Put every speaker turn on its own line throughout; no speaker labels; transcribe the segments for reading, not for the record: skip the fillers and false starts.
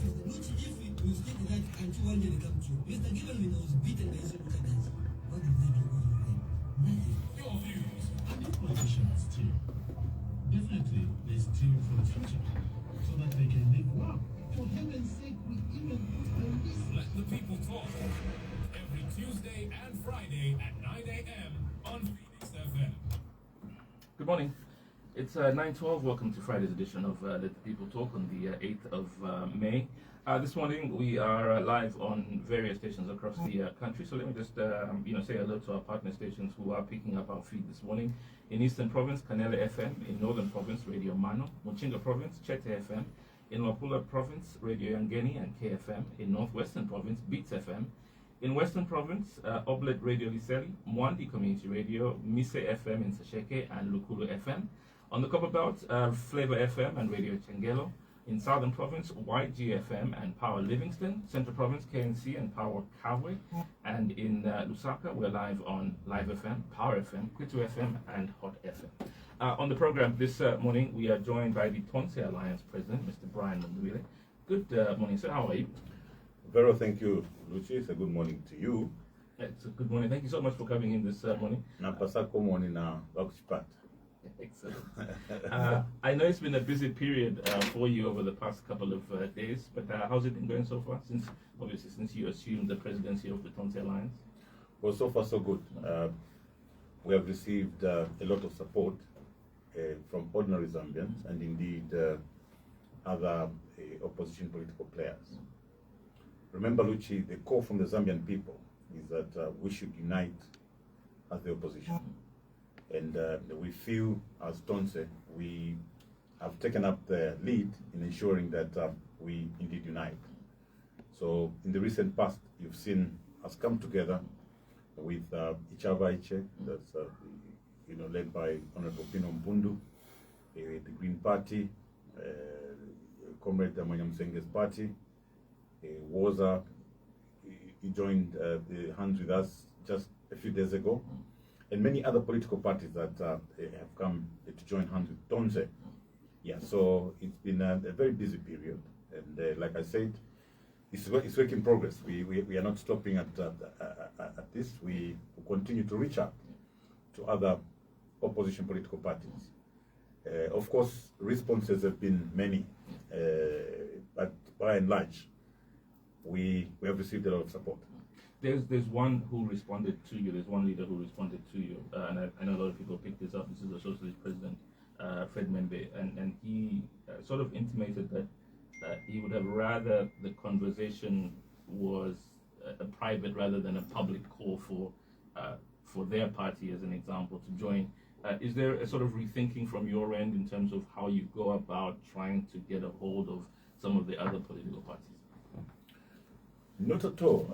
you state that until one day come true. Mr. Given was beaten by his guys. What did they do? Nothing.
Your views and the politicians steal. Definitely, they steal for the future so that they can live well. For heaven's sake, we even put on this. Let the people talk. Every Tuesday and Friday at 9 a.m. on Phoenix FM.
Good morning. It's 9:12. Welcome to Friday's edition of Let the People Talk on the 8th of May. This morning we are live on various stations across the country. So let me just say hello to our partner stations who are picking up our feed this morning. In Eastern Province, Canela FM. In Northern Province, Radio Mano. Muchinga Province, Chete FM. In Wapula Province, Radio Yangeni and KFM. In Northwestern Province, Beats FM. In Western Province, Oblet Radio Liseli, Mwandi Community Radio, Mise FM in Sasheke, and Lukulu FM. On the Copper Belt, Flavor FM and Radio Chengelo. In Southern Province, YGFM and Power Livingston. Central Province, KNC and Power Kawe. And in Lusaka, we're live on Live FM, Power FM, Kwitu FM, and Hot FM. On the program this morning, we are joined by the Tonse Alliance President, Mr. Brian Mundubile. Good morning, sir. How are you?
Very well, thank you, Lucy. It's a good morning to you.
It's a good morning. Thank you so much for coming in this morning.
Napasako morning na Oxpat.
Excellent. I know it's been a busy period for you over the past couple of days, but how's it been going so far since you assumed the presidency of the Tonse Alliance?
Well, so far so good. We have received a lot of support from ordinary Zambians and indeed other opposition political players. Remember, Luchi, the call from the Zambian people is that we should unite as the opposition. And we feel, as Tonse, we have taken up the lead in ensuring that we indeed unite. So, in the recent past, you've seen us come together with Ichava Iche, that's led by Honorable Pino Mbundu, the Green Party, Comrade Manyamsenge's party. Woza, he joined the hands with us just a few days ago, and many other political parties that have come to join hands with Tonse. Yeah, so it's been a very busy period, and like I said, it's work in progress. We are not stopping at this. We continue to reach out to other opposition political parties. Of course, responses have been many, but by and large, we have received a lot of support.
There's one who responded to you. There's one leader who responded to you, and I know a lot of people picked this up. This is the Socialist President, Fred Membe, and he sort of intimated that he would have rather the conversation was a private rather than a public call for their party, as an example, to join. Is there a sort of rethinking from your end in terms of how you go about trying to get a hold of some of the other political parties?
Not at all.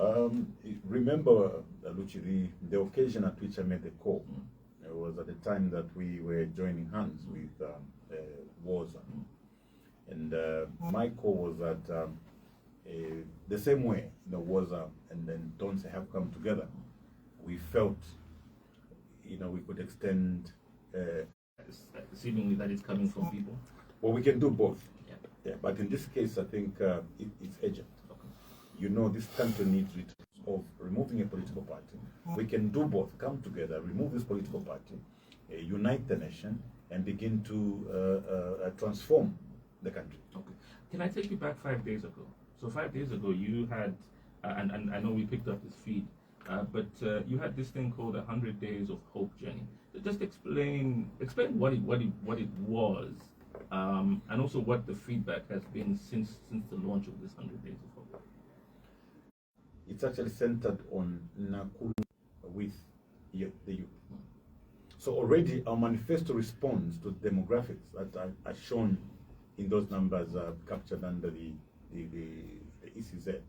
Remember, Luchi, the occasion at which I made the call was at the time that we were joining hands with Woza. And my call was that the same way Woza and then Tonse have come together, we felt we could extend
seemingly that it's coming from people.
Well, we can do both. Yeah, but in this case, I think it's urgent. This country needs of removing a political party. We can do both. Come together, remove this political party, unite the nation, and begin to transform the country.
Okay. Can I take you back 5 days ago? So 5 days ago, you had, and I know we picked up this feed, but you had this thing called 100 Days of Hope Journey. So just explain what it was, and also what the feedback has been since the launch of this 100 Days of Hope.
It's actually centered on Nakuru with the youth. So already our manifesto responds to demographics that are shown in those numbers captured under the ECZ.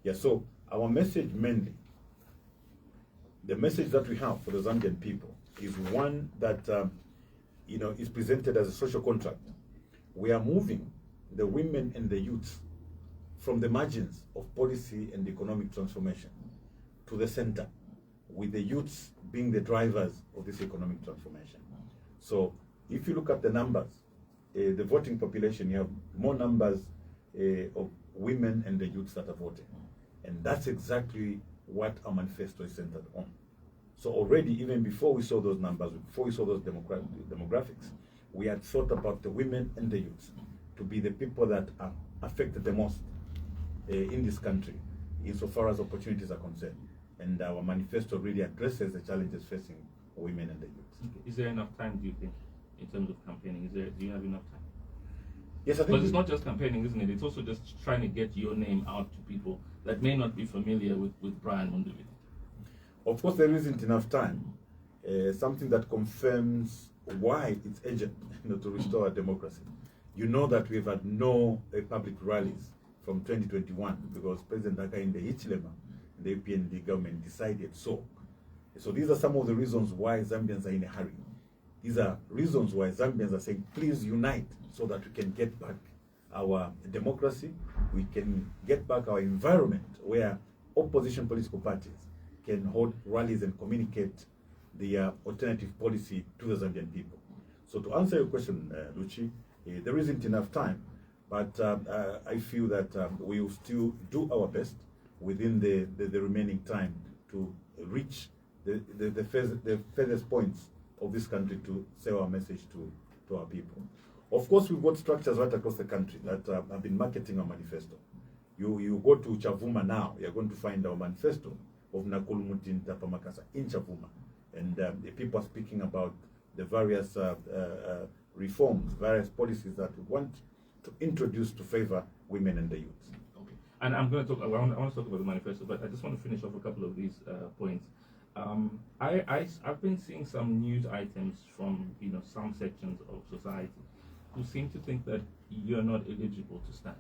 Yeah, so our message mainly, the message that we have for the Zambian people is one that is presented as a social contract. We are moving the women and the youths from the margins of policy and economic transformation to the center, with the youths being the drivers of this economic transformation. So if you look at the numbers, the voting population, you have more numbers of women and the youths that are voting. And that's exactly what our manifesto is centered on. So already, even before we saw those numbers, before we saw those demographics, we had thought about the women and the youths to be the people that are affected the most in this country, insofar as opportunities are concerned. And our manifesto really addresses the challenges facing women and the youth.
Okay. Is there enough time, do you think, in terms of campaigning? Do you have enough time?
Yes, I think.
Because it's not just campaigning, isn't it? It's also just trying to get your name out to people that may not be familiar with Brian Mundubile.
Of course, there isn't enough time. Something that confirms why it's urgent, to restore our democracy. You know that we've had no public rallies from 2021 because President Hakainde Hichilema, the UPND government, decided so. So these are some of the reasons why Zambians are in a hurry. These are reasons why Zambians are saying, please unite so that we can get back our democracy, we can get back our environment where opposition political parties can hold rallies and communicate the alternative policy to the Zambian people. So to answer your question, Luchi, there isn't enough time, but I feel that we will still do our best within the remaining time to reach the furthest points of this country to say our message to our people. Of course, we've got structures right across the country that have been marketing our manifesto. You go to Chavuma now, you're going to find our manifesto of Nakulu Mutinta Pamakasa in Chavuma. And the people are speaking about the various reforms, various policies that we want to introduce to favor women and the youth.
Okay. And I'm going to talk, I want to talk about the manifesto, but I just want to finish off a couple of these points. I've been seeing some news items from some sections of society who seem to think that you're not eligible to stand.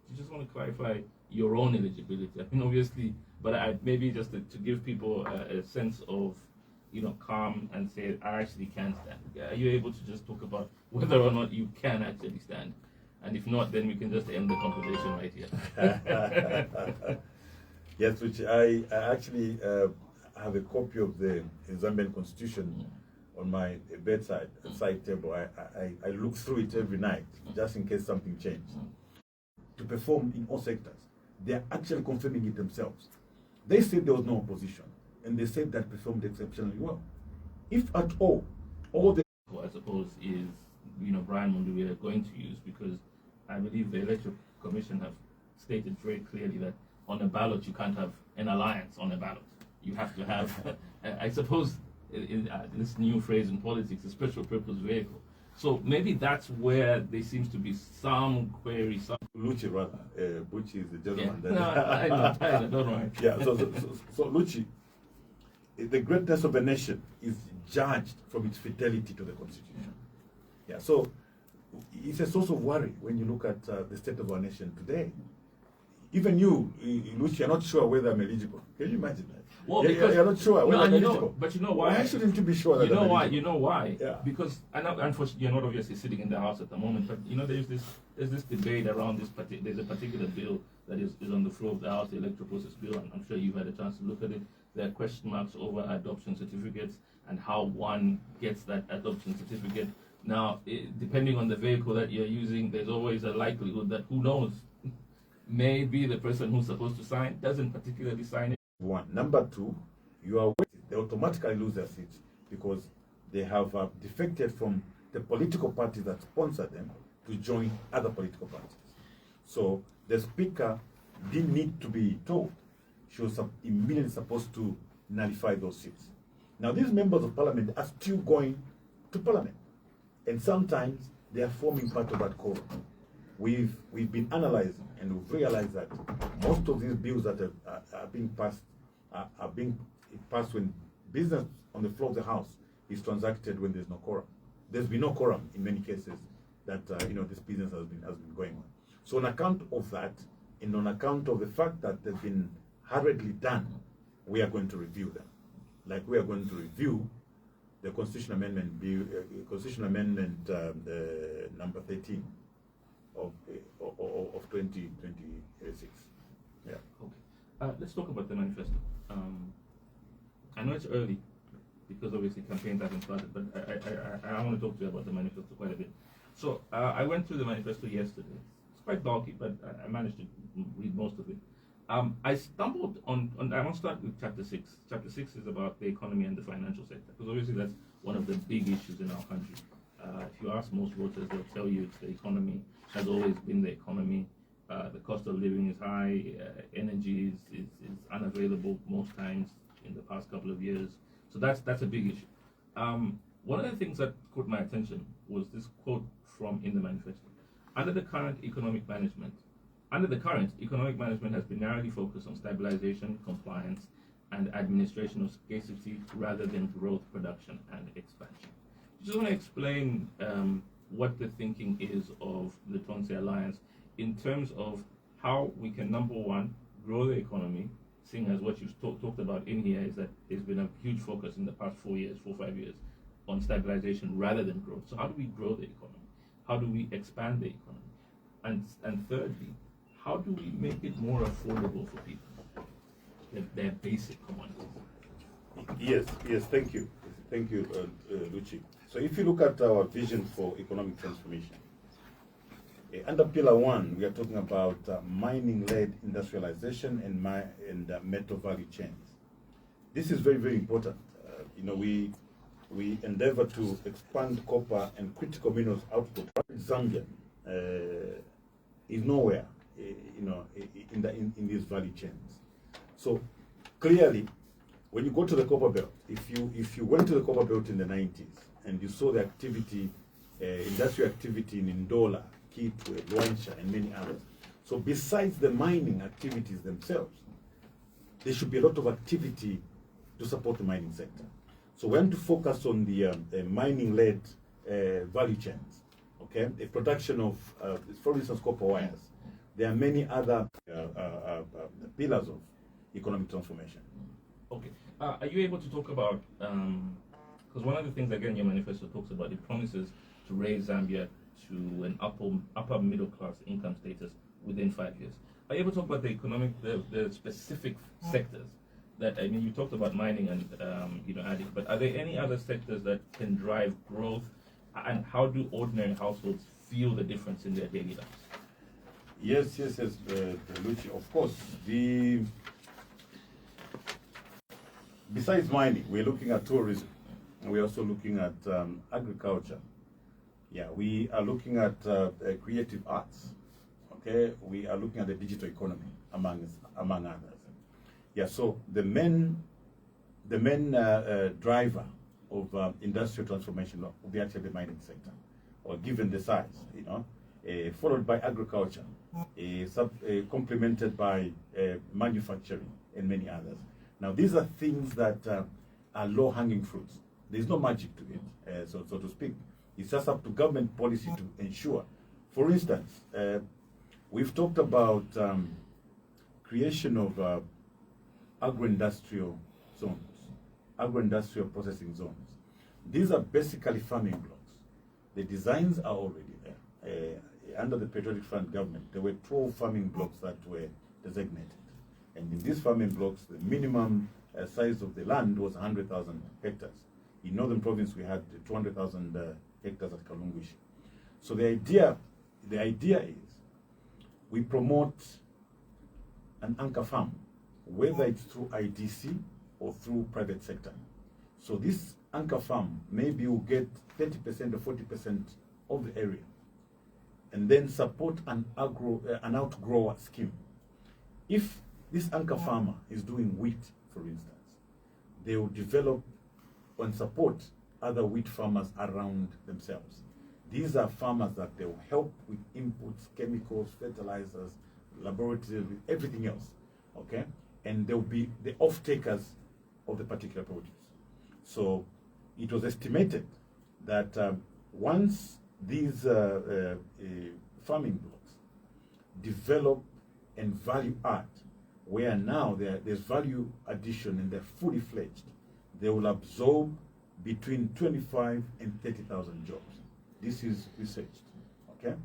Do you just want to clarify your own eligibility? I mean, obviously, but maybe just to give people a sense of calm and say, I actually can stand. Are you able to just talk about whether or not you can actually stand? And if not, then we can just end the conversation right here.
Yes, which I actually have a copy of the Zambian Constitution on my bedside side table. I look through it every night just in case something changed. To perform in all sectors, they are actually confirming it themselves. They said there was no opposition, and they said that performed exceptionally well. If at all the
I suppose is Brian Mundubile going to use, because I believe the Electoral Commission have stated very clearly that on a ballot you can't have an alliance on a ballot. You have to have, I suppose, in this new phrase in politics, a special purpose vehicle. So maybe that's where there seems to be some query.
Luchi, rather, Bucci is the gentleman.
Yeah. No, I know, don't worry.
Yeah, so Luchi, the greatness of a nation is judged from its fidelity to the Constitution. Yeah, so it's a source of worry when you look at the state of our nation today. Even you, Luchi, you're not sure whether I'm eligible. Can you imagine that?
Well, because
you're not sure whether I'm eligible.
But you know why?
Why shouldn't you be sure that
You know
I'm
why?
eligible?
You know why?
Yeah.
Because unfortunately, you're not obviously sitting in the House at the moment. But there's this debate around this. There's a particular bill that is on the floor of the House, the Electoral Process Bill, and I'm sure you've had a chance to look at it. There are question marks over adoption certificates and how one gets that adoption certificate. Now, depending on the vehicle that you're using, there's always a likelihood that who knows, maybe the person who's supposed to sign doesn't particularly sign it.
One. Number two, you are waiting. They automatically lose their seats because they have defected from the political parties that sponsor them to join other political parties. So the speaker didn't need to be told. She was immediately supposed to nullify those seats. Now these members of parliament are still going to parliament, and sometimes they are forming part of that quorum. We've been analyzing, and we've realized that most of these bills that are being passed are being passed when business on the floor of the House is transacted when there's no quorum. There's been no quorum in many cases that this business has been going on. So on account of that, and on account of the fact that they've been hurriedly done, we are going to review them. Like we are going to review the Constitution Amendment Bill, number 13 of 2026. Yeah.
Okay. Let's talk about the manifesto. I know it's early because obviously campaigns haven't started, but I want to talk to you about the manifesto quite a bit. So I went through the manifesto yesterday. It's quite bulky, but I managed to read most of it. I stumbled on. I want to start with chapter 6. Chapter 6 is about the economy and the financial sector, because obviously that's one of the big issues in our country. If you ask most voters, they'll tell you it's the economy, has always been the economy. The cost of living is high, energy is unavailable most times in the past couple of years. So that's a big issue. One of the things that caught my attention was this quote from in the manifesto. Under the current economic management has been narrowly focused on stabilization, compliance, and administration of scarcity rather than growth, production, and expansion. I just want to explain what the thinking is of the Tonse Alliance in terms of how we can, number one, grow the economy, seeing as what you've talked about in here is that there's been a huge focus in the past 4 or 5 years on stabilization rather than growth. So how do we grow the economy? How do we expand the economy? And thirdly, how do we make it more affordable for people? Their basic commodities.
Yes, thank you. Thank you, Luchi. So if you look at our vision for economic transformation, under Pillar 1, we are talking about mining-led industrialization and metal value chains. This is very, very important. We endeavor to expand copper and critical minerals output. Zambia is nowhere, in these value chains. So clearly, when you go to the copper belt, if you went to the copper belt in the 90s and you saw the activity, industrial activity in Ndola, Kitwe, Luancha, and many others. So besides the mining activities themselves, there should be a lot of activity to support the mining sector. So we want to focus on the mining-led value chains, okay? The production of, for instance, copper wires. There are many other pillars of economic transformation.
Okay. Are you able to talk about, because one of the things, again, your manifesto talks about, it promises to raise Zambia to an upper middle class income status within 5 years. Are you able to talk about the specific sectors that, I mean, you talked about mining and, adding, but are there any other sectors that can drive growth, and how do ordinary households feel the difference in their daily lives?
Yes, Luchi, of course. Besides mining, we're looking at tourism, and we're also looking at agriculture. Yeah, we are looking at creative arts. Okay, we are looking at the digital economy, among others. Yeah, so the main driver of industrial transformation will be actually the mining sector, or given the size, followed by agriculture, complemented by manufacturing and many others. Now, these are things that are low-hanging fruits. There's no magic to it, so to speak. It's just up to government policy to ensure. For instance, we've talked about creation of agro-industrial zones, agro-industrial processing zones. These are basically farming blocks. The designs are already there. Under the Patriotic Front government, there were 12 farming blocks that were designated. And in these farming blocks, the minimum size of the land was 100,000 hectares. In Northern Province, we had 200,000 hectares at Kalunguishi. So the idea is we promote an anchor farm, whether it's through IDC or through private sector. So this anchor farm maybe will get 30% or 40% of the area, and then support an outgrower scheme. If this anchor farmer is doing wheat, for instance, they will develop and support other wheat farmers around themselves. These are farmers that they will help with inputs, chemicals, fertilizers, laboratories, with everything else, okay? And they'll be the off-takers of the particular produce. So it was estimated that once these farming blocks develop and value add, where now there's value addition and they're fully fledged, they will absorb between 25 and 30,000 jobs. This is researched, okay?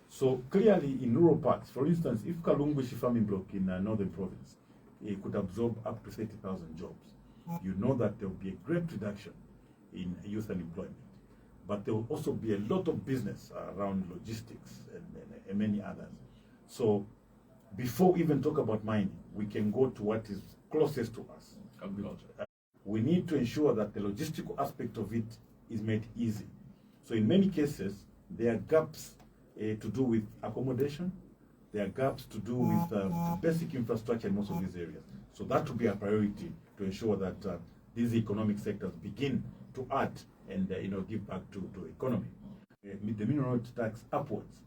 So clearly in rural parts, for instance, if Kalunguishi farming block in Northern Province, it could absorb up to 30,000 jobs, you know that there will be a great reduction in youth unemployment. but there will also be a lot of business around logistics and many others. So before we even talk about mining, we can go to what is closest to us.
Agriculture.
We need to ensure that the logistical aspect of it is made easy. So in many cases, there are gaps to do with accommodation. There are gaps to do with basic infrastructure in most of these areas. So that will be a priority to ensure that these economic sectors begin to add and give back to economy. The mineral tax upwards.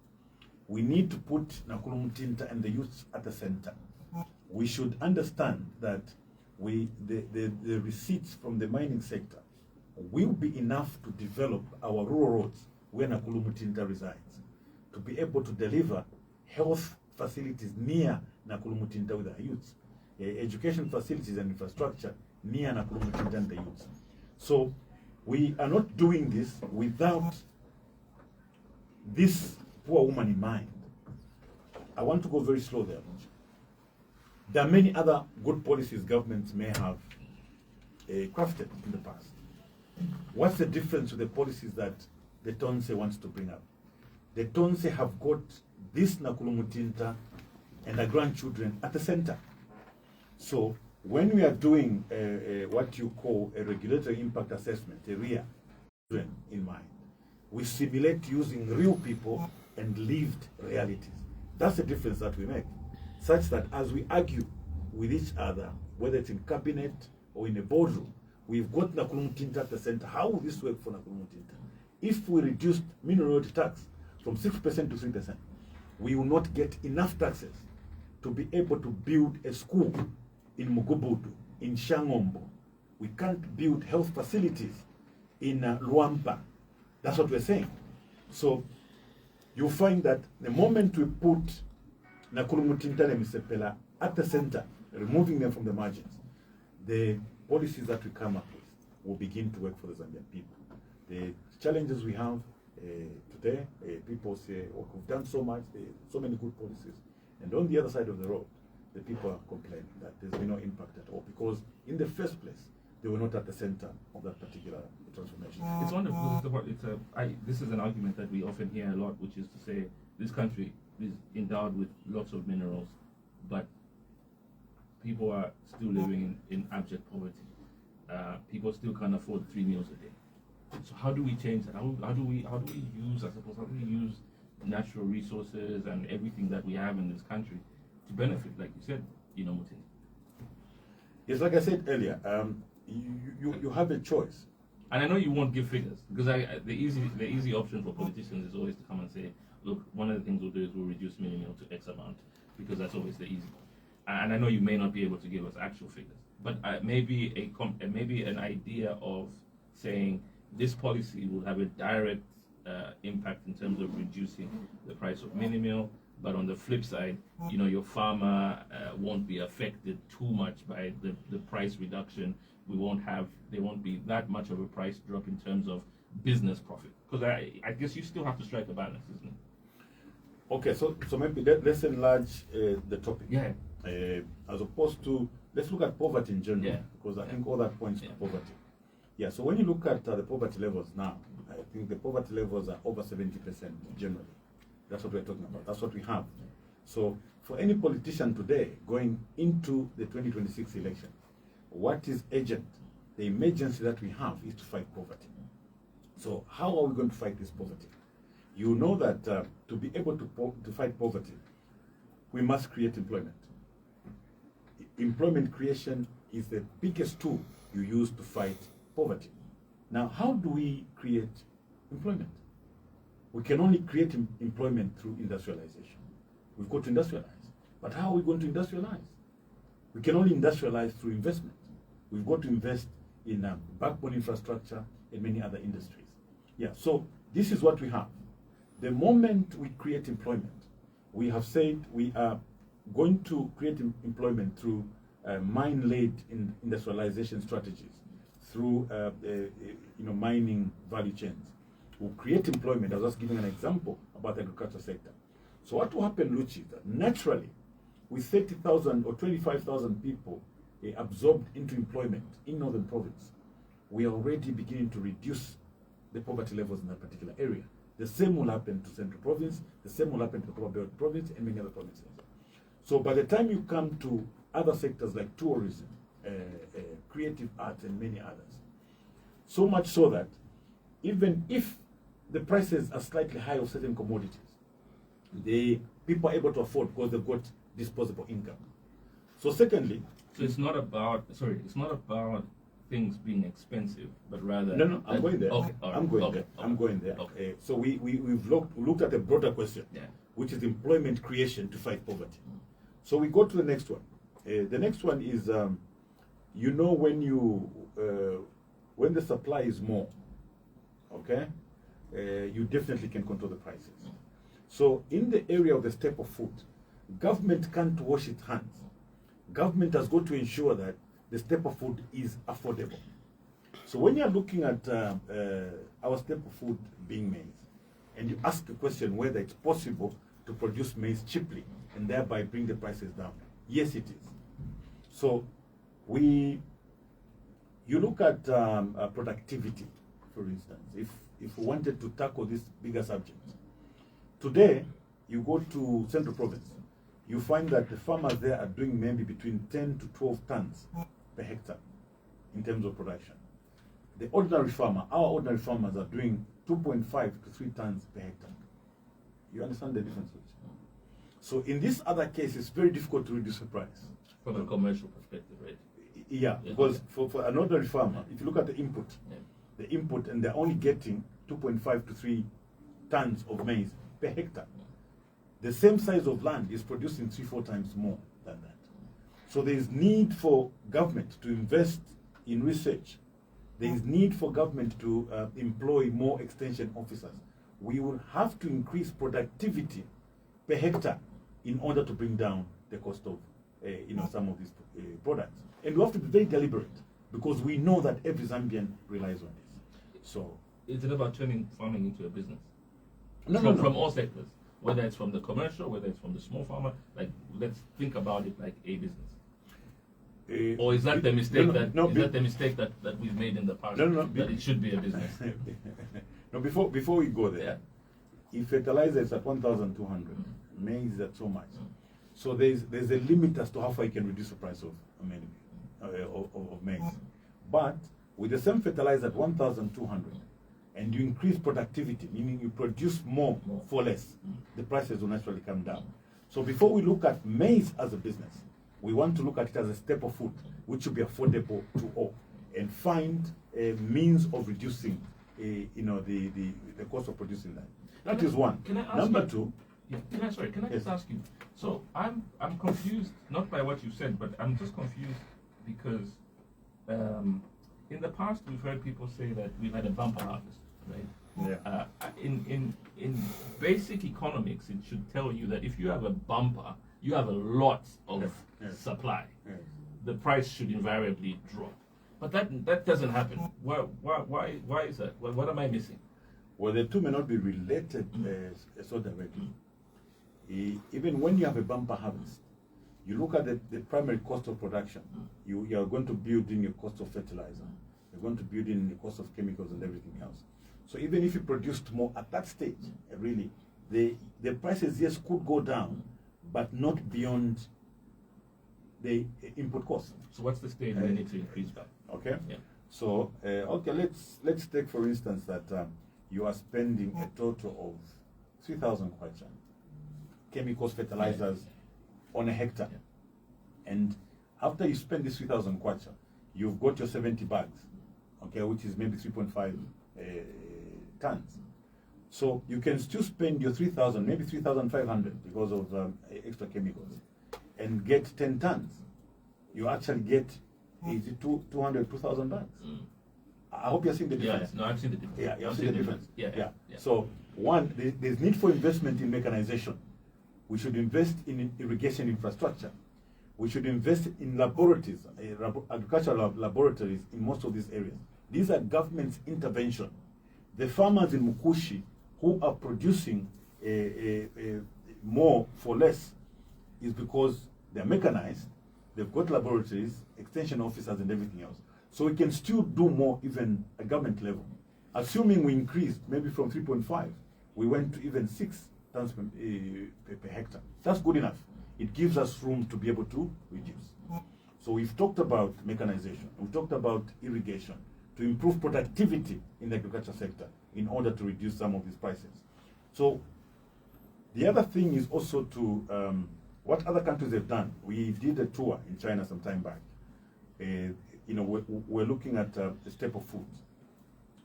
We need to put Nakuru Mutinta and the youth at the center. We should understand that the receipts from the mining sector will be enough to develop our rural roads where Nakuru Mutinta resides, to be able to deliver health facilities near Nakuru Mutinta with our youths, education facilities and infrastructure near Nakuru Mutinta and the youths. So we are not doing this without this poor woman in mind. I want to go very slow there. There are many other good policies governments may have crafted in the past. What's the difference with the policies that the Tonse wants to bring up? The Tonse have got this Nakuru Mutinta and their grandchildren at the center. So when we are doing what you call a regulatory impact assessment, a RIA, in mind, we simulate using real people and lived realities. That's the difference that we make, such that as we argue with each other, whether it's in cabinet or in a boardroom, we've got Nakuru Mutinta at the center. How will this work for Nakuru Mutinta? If we reduced mineral royalty tax from 6% to 3%, we will not get enough taxes to be able to build a school in Mugubudu, in Shangombo. We can't build health facilities in Luampa. That's what we're saying. So you'll find that the moment we put Nakuru Mutinta and Misepela at the center, removing them from the margins, the policies that we come up with will begin to work for the Zambian people. The challenges we have today, people say, oh, we've done so much, so many good policies. And on the other side of the road, the people are complaining that there's been no impact at all, because in the first place, they were not at the center of that particular transformation.
It's wonderful. This is an argument that we often hear a lot, which is to say this country is endowed with lots of minerals, but people are still living in abject poverty. People still can't afford 3 meals a day. So how do we change that? How do we use natural resources and everything that we have in this country to benefit, like you said, Mutin?
Yes, like I said earlier, you have a choice.
And I know you won't give figures, because the easy option for politicians is always to come and say, look, one of the things we'll do is we'll reduce minimum to X amount, because that's always the easy one. And I know you may not be able to give us actual figures, but maybe an idea of saying this policy will have a direct impact in terms of reducing the price of mini-meal, but on the flip side, your farmer won't be affected too much by the price reduction. There won't be that much of a price drop in terms of business profit. Because I guess you still have to strike a balance, isn't it?
Okay, so maybe let's enlarge the topic.
Yeah.
As opposed to, let's look at poverty in general, because I think all that points to poverty. Yeah, so when you look at the poverty levels now, I think the poverty levels are over 70% generally. That's what we're talking about. That's what we have. So for any politician today going into the 2026 election, what is urgent? The emergency that we have is to fight poverty. So how are we going to fight this poverty? You know that to be able to fight poverty, we must create employment. Employment creation is the biggest tool you use to fight poverty. Now, how do we create employment? We can only create employment through industrialization. We've got to industrialize. But how are we going to industrialize? We can only industrialize through investment. We've got to invest in backbone infrastructure and many other industries. Yeah, so this is what we have. The moment we create employment, we have said we are going to create employment through mine-led industrialization strategies, through mining value chains. We'll create employment. I was just giving an example about the agriculture sector. So what will happen, Luchi, is that naturally, with 30,000 or 25,000 people absorbed into employment in Northern Province, we are already beginning to reduce the poverty levels in that particular area. The same will happen to Central Province, the same will happen to the Upper Belt Province and many other provinces. So by the time you come to other sectors like tourism, creative arts and many others, so much so that even if the prices are slightly high of certain commodities, the people are able to afford because they've got disposable income. So secondly,
so it's not about things being expensive, but rather
no, I'm going there.
Okay, all right.
I'm going
Okay,
there.
okay.
I'm going there.
Okay.
So we've looked at a broader question,
Yeah.
which is employment creation to fight poverty. So we go to the next one. The next one is, you know, when the supply is more, okay, you definitely can control the prices. So in the area of the staple food, government can't wash its hands. Government has got to ensure that the staple food is affordable. So when you're looking at our staple food being maize, and you ask the question whether it's possible to produce maize cheaply and thereby bring the prices down, yes, it is. So you look at productivity, for instance. If we wanted to tackle this bigger subject, today you go to Central Province, you find that the farmers there are doing maybe between 10 to 12 tons per hectare in terms of production. The ordinary farmer, our ordinary farmers are doing 2.5 to 3 tons per hectare. You understand the difference? So in this other case, it's very difficult to reduce the price.
From a commercial perspective, right?
Yeah, because for an ordinary farmer, if you look at the input, and they're only getting 2.5 to 3 tons of maize per hectare. The same size of land is producing 3-4 times more than that. So there is need for government to invest in research. There is need for government to employ more extension officers. We will have to increase productivity per hectare in order to bring down the cost of some of these products. And we have to be very deliberate because we know that every Zambian relies on this. So
is it about turning farming into a business?
No.
From all sectors, whether it's from the commercial, whether it's from the small farmer, like let's think about it like a business. Or is that the mistake the mistake that we've made in the past? That it should be a business.
No, before we go there, if fertilizer is at 1,200, maize is at so much. So there's a limit as to how far you can reduce the price of maize. But with the same fertilizer at 1,200, and you increase productivity, meaning you produce more for less, the prices will naturally come down. So before we look at maize as a business, we want to look at it as a staple food, which should be affordable to all, and find a means of reducing, the cost of producing that. That is one.
Can I ask
Number two.
Yeah, can I just ask you? So I'm confused, not by what you said, but I'm just confused because in the past we've heard people say that we've had a bumper harvest, right?
Yeah.
In basic economics, it should tell you that if you have a bumper, you have a lot of supply.
Yes.
The price should invariably drop. But that doesn't happen. Why is that? What am I missing?
Well, the two may not be related so directly. Even when you have a bumper harvest, you look at the primary cost of production. You are going to build in your cost of fertilizer. You're going to build in the cost of chemicals and everything else. So even if you produced more at that stage, really, the prices, yes, could go down, but not beyond the input cost.
So what's the stage we need to increase by?
Okay.
Yeah.
So let's take for instance that you are spending a total of 3,000 kwacha chemicals, fertilizers on a hectare, and after you spend this 3,000 kwacha, you've got your 70 bags, okay, which is maybe 3.5 tons. So you can still spend your 3,000, maybe 3,500 because of extra chemicals, and get 10 tons. You actually get 2,000 bags. I hope you're seeing the difference.
Yeah, no, I've seen the difference.
Yeah, you've seen the difference.
Yeah.
So one, there's need for investment in mechanization. We should invest in irrigation infrastructure. We should invest in laboratories, agricultural laboratories in most of these areas. These are government's intervention. The farmers in Mukushi who are producing more for less is because they're mechanized, they've got laboratories, extension officers and everything else. So we can still do more even at government level. assuming we increased maybe from 3.5, we went to even 6 tons per hectare. That's good enough. It gives us room to be able to reduce. So we've talked about mechanization, we've talked about irrigation, to improve productivity in the agriculture sector in order to reduce some of these prices. So the other thing is also to, what other countries have done. We did a tour in China some time back. We're looking at the staple foods.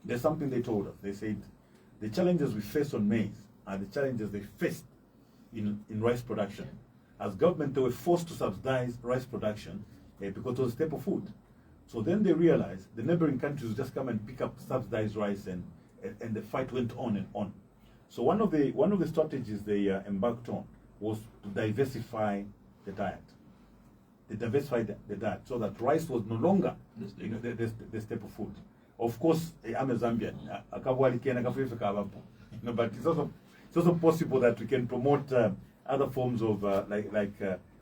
There's something they told us. They said the challenges we face on maize are the challenges they faced in rice production. As government, they were forced to subsidize rice production because it was staple food. So then they realized the neighboring countries would just come and pick up subsidized rice, and the fight went on and on. So one of the strategies they embarked on was to diversify the diet. They diversified the diet so that rice was no longer the staple food. Of course, I'm a Zambian, but it's also possible that we can promote other forms of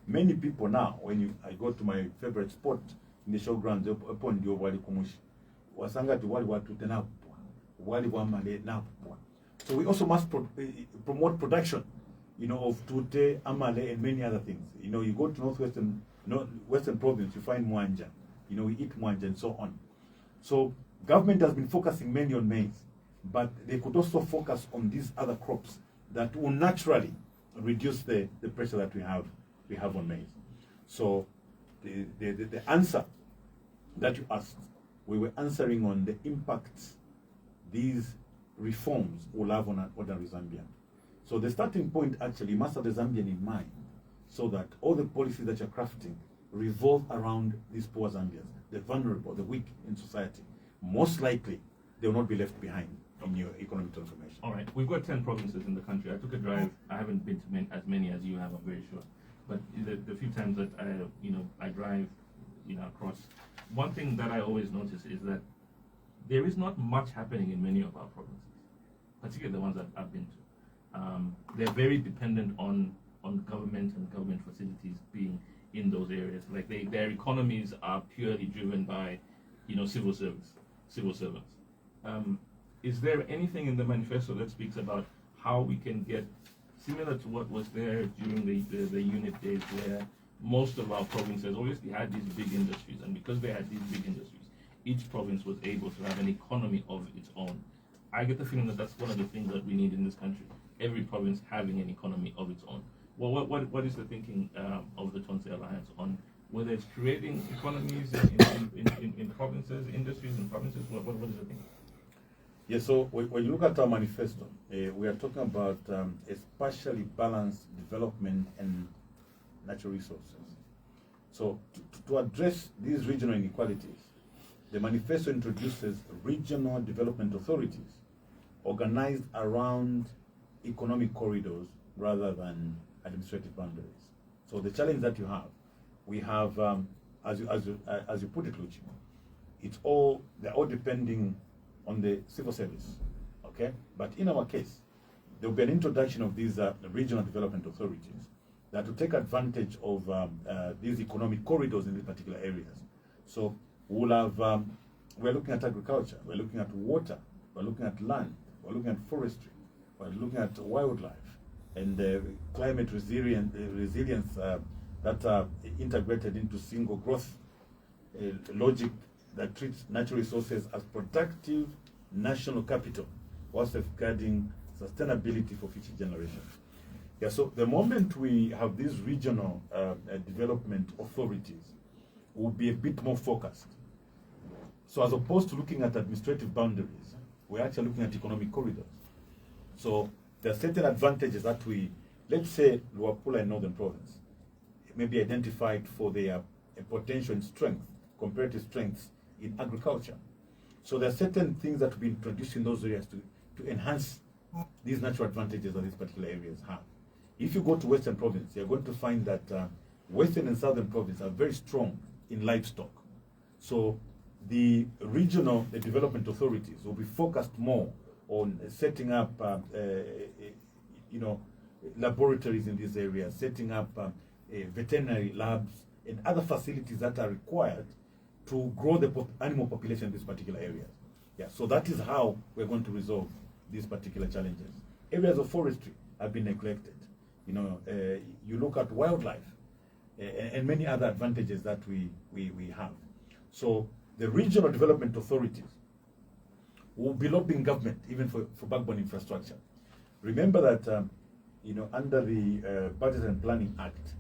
many people now. When I go to my favorite spot in the showgrounds, upon the wali kumushi, wasanga to wali watu tena wali wamale na. So we also must promote production, of tute, amale, and many other things. You go to Western province, you find mwanja. We eat mwanja and so on. So government has been focusing mainly on maize, but they could also focus on these other crops that will naturally reduce the pressure that we have on maize. So the answer that you asked, we were answering on the impacts these reforms will have on ordinary Zambian. So the starting point actually must have the Zambian in mind, so that all the policies that you're crafting revolve around these poor Zambians, the vulnerable, the weak in society. Most likely, they will not be left behind in your economic transformation.
All right, we've got 10 provinces in the country. I took a drive. I haven't been to as many as you have, I'm very sure. But the few times that I drive, across, one thing that I always notice is that there is not much happening in many of our provinces, particularly the ones that I've been to. They're very dependent on government and government facilities being in those areas. Like their economies are purely driven by, civil servants. Is there anything in the manifesto that speaks about how we can get similar to what was there during the unit days, where most of our provinces obviously had these big industries, and because they had these big industries, each province was able to have an economy of its own. I get the feeling that that's one of the things that we need in this country, every province having an economy of its own. Well, what is the thinking of the Tonse Alliance on whether it's creating economies in provinces, industries in provinces? What is the thinking?
Yeah, so when you look at our manifesto, we are talking about a spatially balanced development and natural resources. So to address these regional inequalities, the manifesto introduces regional development authorities organized around economic corridors rather than administrative boundaries. So the challenge that you have, we have, as you put it, Luchi, they're all depending on the civil service, okay? But in our case, there will be an introduction of these regional development authorities that will take advantage of these economic corridors in these particular areas. So we'll have, we're looking at agriculture, we're looking at water, we're looking at land, we're looking at forestry, we're looking at wildlife, and climate resilience that are integrated into single growth logic that treats natural resources as productive national capital while safeguarding sustainability for future generations. Yeah, so the moment we have these regional development authorities, we'll be a bit more focused. So as opposed to looking at administrative boundaries, we're actually looking at economic corridors. So there are certain advantages that let's say Luapula in Northern Province, may be identified for their potential and strength, comparative strengths in agriculture. So there are certain things that will be introduced in those areas to enhance these natural advantages that these particular areas have. If you go to Western Province, you're going to find that Western and Southern Province are very strong in livestock. So the regional development authorities will be focused more on setting up, laboratories in these areas, setting up veterinary labs and other facilities that are required to grow the animal population in these particular areas. Yeah, so that is how we're going to resolve these particular challenges. Areas of forestry have been neglected. You know, you look at wildlife and many other advantages that we have. So the regional development authorities will be lobbying government even for backbone infrastructure. Remember that, you know, under the Budget and Planning Act,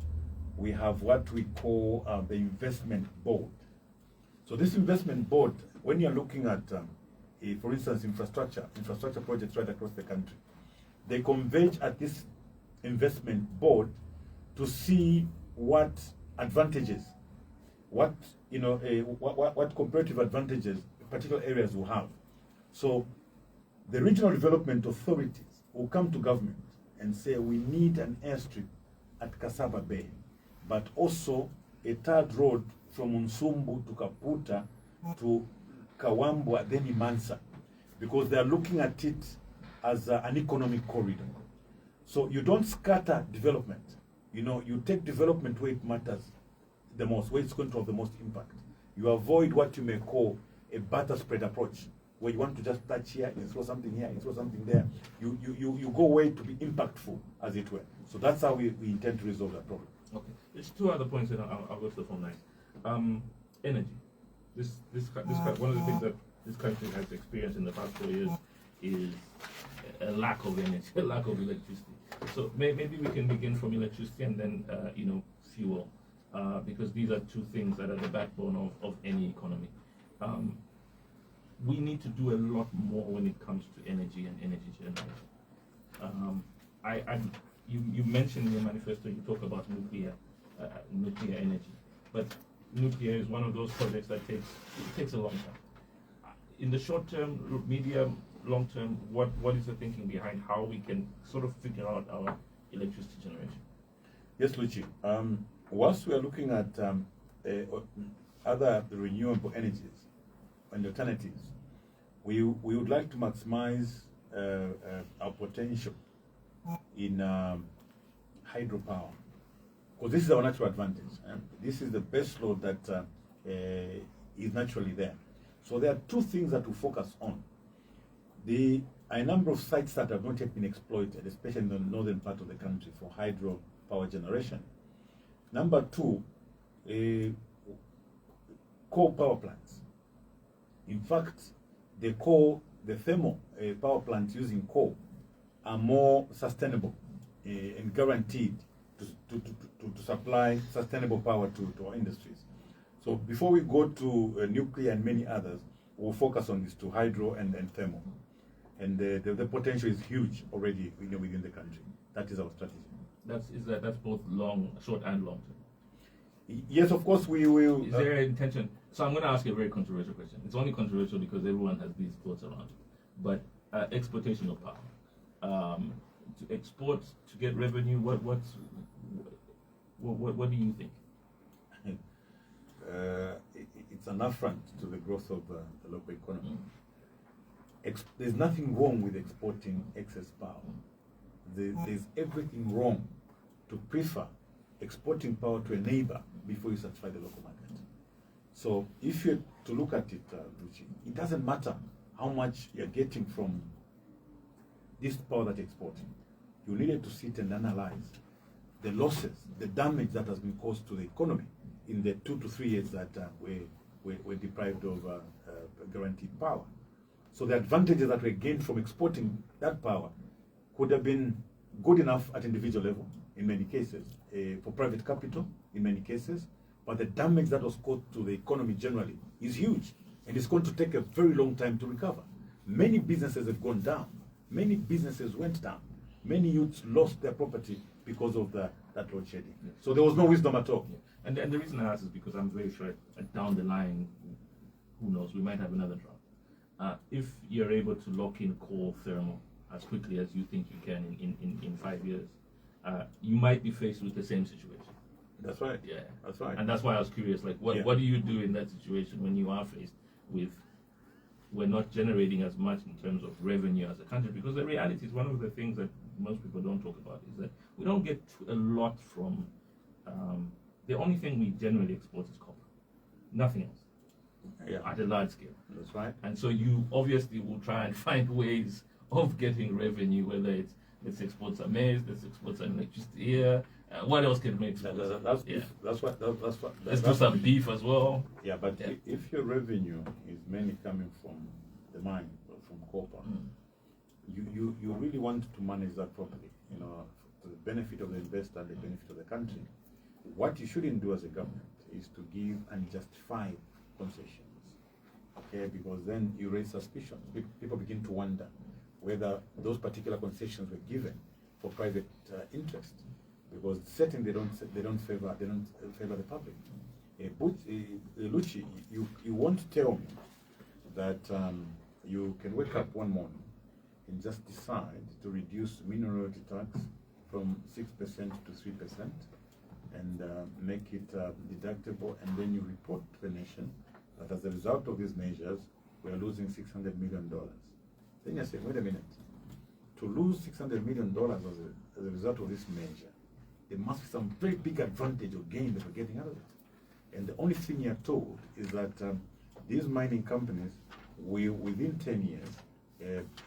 we have what we call the investment board. So this investment board, when you're looking at, for instance, infrastructure projects right across the country, they converge at this investment board to see what advantages, what you know, what comparative advantages particular areas will have. So the regional development authorities will come to government and say we need an airstrip at Kasaba Bay, but also a third road from Unsumbu to Kaputa to Kawambwa, then Imansa, because they are looking at it as an economic corridor. So you don't scatter development. You know, you take development where it matters the most, where it's going to have the most impact. You avoid what you may call a butter spread approach, where you want to just touch here, you throw something here, you throw something there. You go away to be impactful, as it were. So that's how we intend to resolve that problem.
Okay. There's two other points, and I'll go to the phone line. Energy. This one of the things that this country has experienced in the past 4 years is a lack of energy, a lack of electricity. So maybe we can begin from electricity and then you know, fuel, because these are two things that are the backbone of any economy. We need to do a lot more when it comes to energy and energy generation. You mentioned in your manifesto, you talk about nuclear energy, but nuclear is one of those projects that takes a long time. In the short term, medium, long term, what is the thinking behind how we can sort of figure out our electricity generation?
Yes, Luchi. Whilst we are looking at other renewable energies and alternatives, we would like to maximize our potential in hydropower, because this is our natural advantage. This is the base load that is naturally there. So there are two things that we focus on. There are a number of sites that have not yet been exploited, especially in the northern part of the country, for hydro power generation. Number two, coal power plants. In fact, the thermal power plants using coal are more sustainable and guaranteed to supply sustainable power to our industries. So before we go to nuclear and many others, we'll focus on these two, hydro and thermal. And the potential is huge already within the country. That is our strategy.
That's both short and long term.
Yes, of course we will.
Is there an intention? So I'm going to ask you a very controversial question. It's only controversial because everyone has these thoughts around it. But exploitation of power, to export to get revenue. What do you think?
It's an affront to the growth of the local economy. There's nothing wrong with exporting excess power. There's everything wrong to prefer exporting power to a neighbor before you satisfy the local market. So if you're to look at it, Ruchi, it doesn't matter how much you're getting from this power that you're exporting. You needed to sit and analyze the losses, the damage that has been caused to the economy in the 2 to 3 years that we're deprived of guaranteed power. So the advantages that were gained from exporting that power could have been good enough at individual level in many cases, for private capital in many cases, but the damage that was caused to the economy generally is huge, and it's going to take a very long time to recover. Many businesses have gone down. Many businesses went down. Many youths lost their property because of that load shedding.
Yes.
So there was no wisdom at all.
Yeah. And the reason I ask is because I'm very sure down the line, who knows, we might have another drought. If you're able to lock in coal thermal as quickly as you think you can in 5 years, you might be faced with the same situation.
That's right.
Yeah,
that's right.
And that's why I was curious, like, what do you do in that situation when you are faced with, we're not generating as much in terms of revenue as a country? Because the reality is, one of the things that most people don't talk about is that we don't get a lot from, the only thing we generally export is copper, nothing else. at a large scale.
That's right.
And so you obviously will try and find ways of getting revenue, whether it's let's export some maize, let's export some electricity here. What else can we export?
That's what.
Let's do some beef as well.
Yeah, but if your revenue is mainly coming from the mine or from copper, you really want to manage that properly, you know, to the benefit of the investor and the benefit of the country. What you shouldn't do as a government is to give unjustified concessions, okay? Because then you raise suspicions. People begin to wonder whether those particular concessions were given for private interest, because certainly they don't favor the public. Luchi, you won't tell me that you can wake up one morning and just decide to reduce mineral royalty tax from 6% to 3% and make it deductible, and then you report to the nation that as a result of these measures, we are losing $600 million. Then you say, wait a minute, to lose $600 million as a result of this measure, there must be some very big advantage or gain that we're getting out of it. And the only thing you're told is that these mining companies will, within 10 years,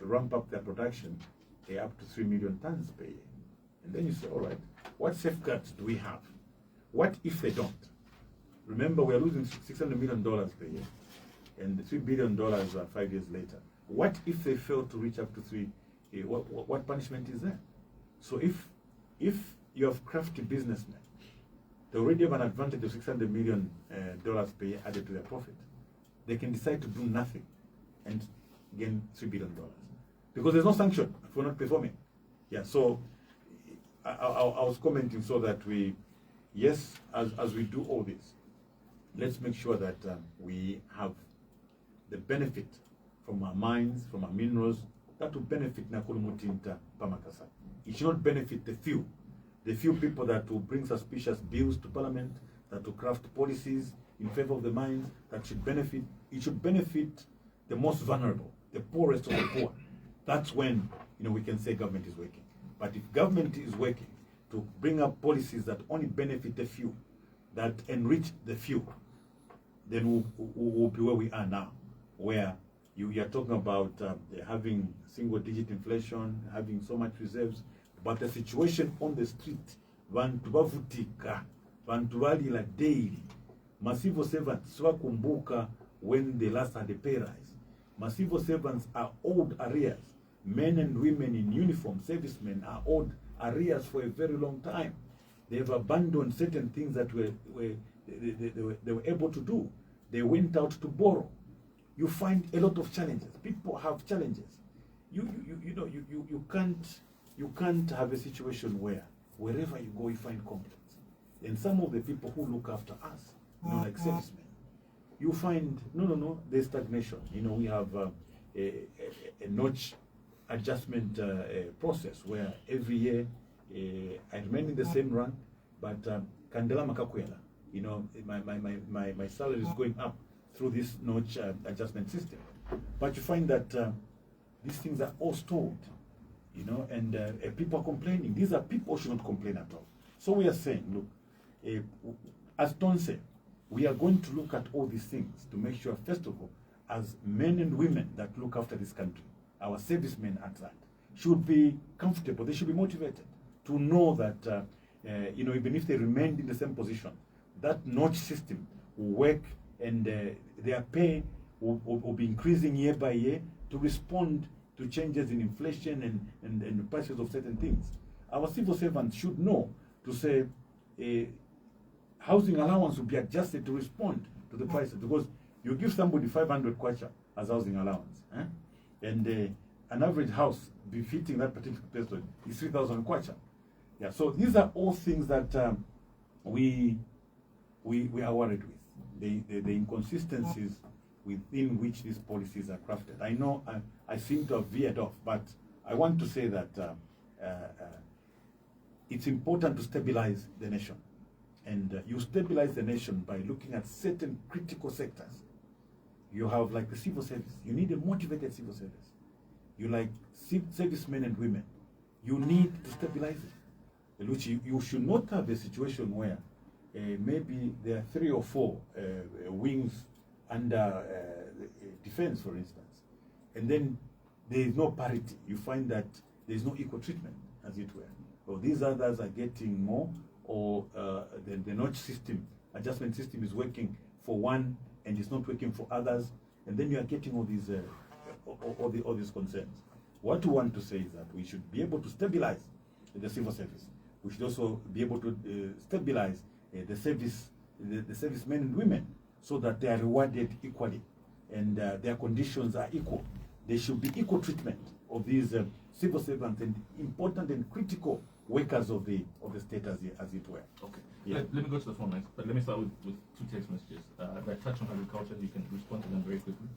ramp up their production up to 3 million tons per year. And then you say, all right, what safeguards do we have? What if they don't? Remember, we're losing $600 million per year, and $3 billion 5 years later. What if they fail to reach up to 3? What punishment is there? So if you have crafty businessmen, they already have an advantage of $600 million per year added to their profit. They can decide to do nothing and gain $3 billion because there's no sanction for not performing. Yeah. So I was commenting so that we, yes, as we do all this, let's make sure that we have the benefit from our mines, from our minerals, that will benefit Nakulumutinta Pamakasa. It should not benefit the few people that will bring suspicious bills to Parliament, that will craft policies in favor of the mines, that should benefit. It should benefit the most vulnerable, the poorest of the poor. That's when, you know, we can say government is working. But if government is working to bring up policies that only benefit the few, that enrich the few, then we'll be where we are now, where you are talking about having single-digit inflation, having so much reserves, but the situation on the street, vantu bavutika, vantu balila daily, massive servants swakumbuka when they last had a pay rise. Massive servants are owed arrears. Men and women in uniform, servicemen, are owed arrears for a very long time. They have abandoned certain things that they were able to do. They went out to borrow. You find a lot of challenges. People have challenges. You can't have a situation where wherever you go you find conflicts. And some of the people who look after us, you know, like servicemen, you find there's stagnation. You know, we have a notch adjustment process where every year I remain in the same rank, but Kandela Makakwela, you know, my salary is going up through this notch adjustment system. But you find that these things are all stored, you know, and people are complaining. These are people who should not complain at all. So we are saying, look, as Ton said, we are going to look at all these things to make sure, first of all, as men and women that look after this country, our servicemen at that, should be comfortable. They should be motivated to know that, you know, even if they remained in the same position, that notch system will work, and their pay will be increasing year by year to respond to changes in inflation and the prices of certain things. Our civil servants should know to say housing allowance will be adjusted to respond to the prices, because you give somebody 500 kwacha as housing allowance, and an average house befitting that particular person is 3,000 kwacha. Yeah, so these are all things that we are worried with. The inconsistencies within which these policies are crafted. I know I seem to have veered off, but I want to say that it's important to stabilize the nation. And you stabilize the nation by looking at certain critical sectors. You have like the civil service. You need a motivated civil service. You like servicemen and women. You need to stabilize it. Luchi, you should not have a situation where maybe there are 3 or 4 wings under defense, for instance, and then there is no parity. You find that there is no equal treatment, as it were. Or these others are getting more, or the notch system, adjustment system is working for one and it's not working for others, and then you are getting all these concerns. What we want to say is that we should be able to stabilize the civil service. We should also be able to stabilize the servicemen and women, so that they are rewarded equally and their conditions are equal. There should be equal treatment of these civil servants and important and critical workers of the state, as it were.
Okay.
Yeah.
Let me go to the phone lines, but let me start with two text messages that touch on agriculture. You can respond to them very quickly.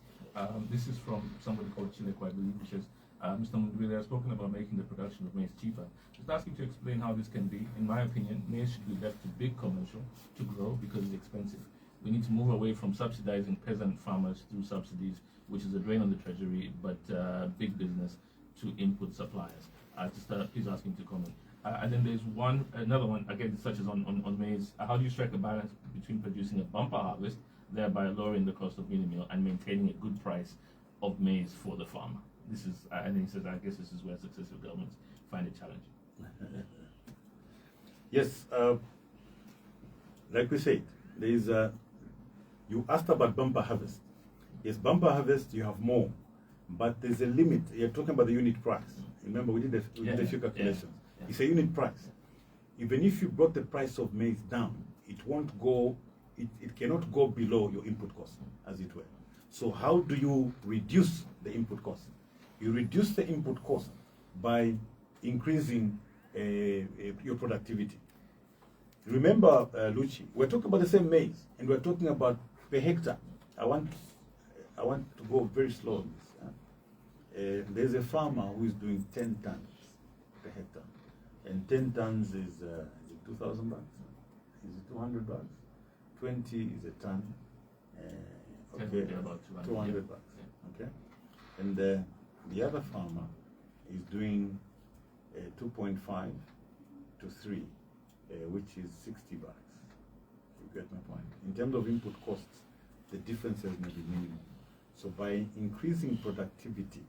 This is from somebody called Chileko, I believe, who says, Mr. Mundubile has spoken about making the production of maize cheaper. Just asking to explain how this can be. In my opinion, maize should be left to big commercial to grow because it's expensive. We need to move away from subsidizing peasant farmers through subsidies, which is a drain on the treasury, but big business to input suppliers. Please ask him to comment. And then there's another one, again, such as on maize. How do you strike a balance between producing a bumper harvest, thereby lowering the cost of mini meal, and maintaining a good price of maize for the farmer? This is, and he says, I guess this is where successive governments find it challenging.
Yes, like we said, there is you asked about bumper harvest. Yes, bumper harvest, you have more, but there's a limit. You're talking about the unit price. Remember, we did a few calculations. Yeah. It's a unit price. Even if you brought the price of maize down, it won't go, it cannot go below your input cost, as it were. So how do you reduce the input cost? You reduce the input cost by increasing your productivity. Remember, Luchi, we're talking about the same maize, and we're talking about per hectare. I want to go very slow on this. There's a farmer who is doing 10 tons per hectare, and 10 tons is 2,000 bucks. Is it 200 bucks? 20 is a ton. Okay,
about
200 bucks. Yeah. Okay, and the other farmer is doing 2.5 to 3, which is 60 bucks. You get my point. In terms of input costs, the differences may be minimal. So by increasing productivity,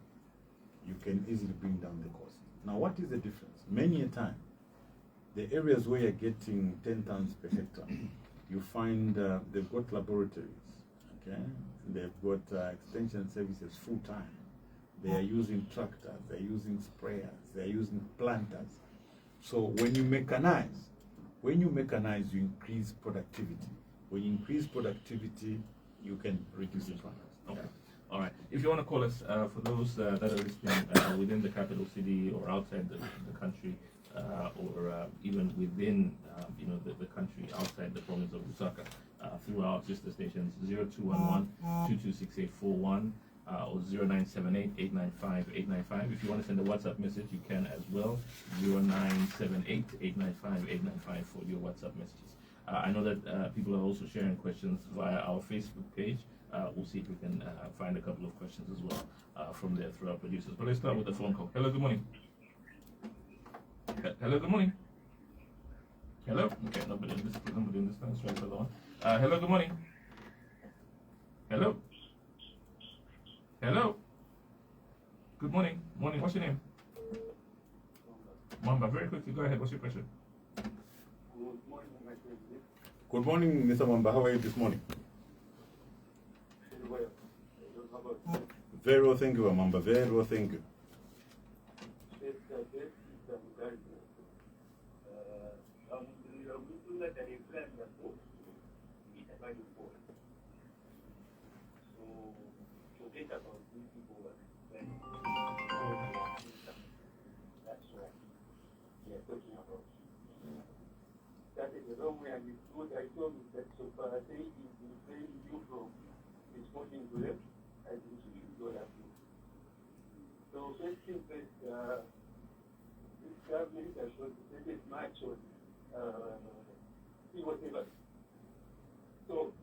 you can easily bring down the cost. Now, what is the difference? Many a time, the areas where you're getting 10 tons per hectare, you find they've got laboratories, okay? They've got extension services full time. They are using tractors, they're using sprayers, they're using planters. So when you mechanize, you increase productivity. When you increase productivity, you can reduce the price.
Okay. All right. If you want to call us, for those that are listening within the capital city or outside the country, or even within the country outside the province of Lusaka, through our sister stations 0211-226841 or 0978-895-895. If you want to send a WhatsApp message, you can as well. 0978-895-895 for your WhatsApp messages. I know that people are also sharing questions via our Facebook page. We'll see if we can find a couple of questions as well from there through our producers. But let's start with the phone call. Hello, good morning. Hello, good morning. Hello? Okay, nobody understands. Try the other one. Hello, good morning. Hello? Hello? Good morning. Morning, what's your name? Mamba, very quickly, go ahead. What's your question?
Good morning, Mr. Mamba. How are you this morning? Very well, thank you, Mamba. Very well, thank you.
That is the wrong way, and it's what I told you that so far I think is preventing you from exporting to them, I think you should go that way. So first thing first, this government has concentrated much on whatever. So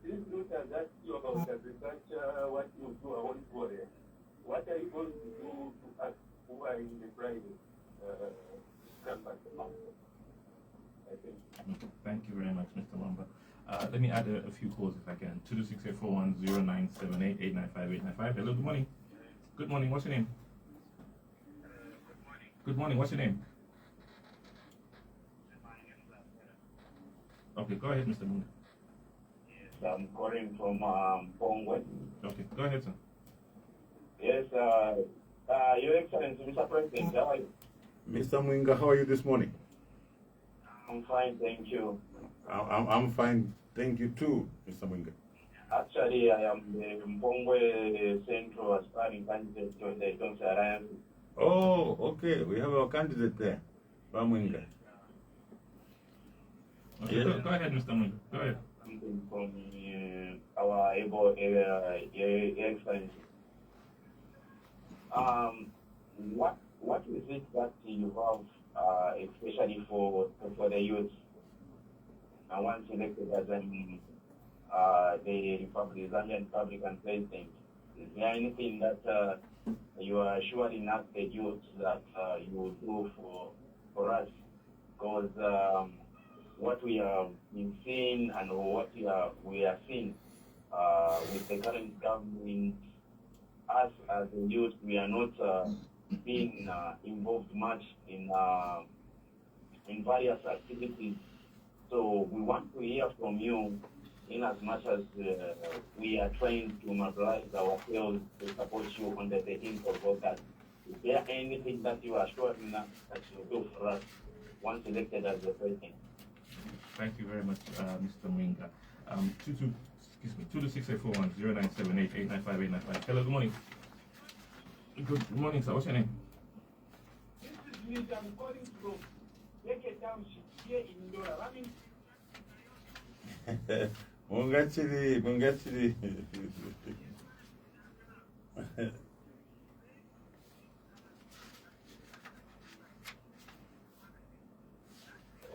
this group has asked you about agriculture, what you do, I want for it. What are you going to do to us who are in the private company?
Thank you very much, Mr. Wamba. Let me add a few calls if I can. 226-841-0978-895-895. Hello, good morning. Good morning, what's your name? Good morning, what's your name? Okay, go ahead, Mr. Moon.
I'm calling from Pongwe.
Okay, go ahead, sir.
Yes, Your Excellency, Mr. President, how are you?
Mr. Mwinga, how are you this morning?
I'm fine, thank you.
I'm fine, thank you too, Mr. Mwinga.
Actually, I am the Pongwe Central aspiring candidate to the Johnson Alliance.
Oh, okay, we have our candidate there, Mwinga.
Okay,
Yeah.
go ahead, Mr. Mwinga, go ahead.
Something from our able Excellency. What is it that you have, especially for the youth, and once elected as the Zambian Republican president? Is there anything that you are assuring us the youth that you will do for us? Because what we have been seeing and what we are seeing with the current government, us as a youth, we are not being involved much in various activities. So we want to hear from you, in as much as we are trying to mobilize ourselves to support you on the 13th of August. Is there anything that you are assuring us that you will do for us once elected as the president?
Thank you very much, Mr. Mwinga. 226-841-0978-895-895. Hello, good morning. Good morning, sir. What's your name?
This is me. I'm calling from Leke Township here in Ndora.
Mungachiri.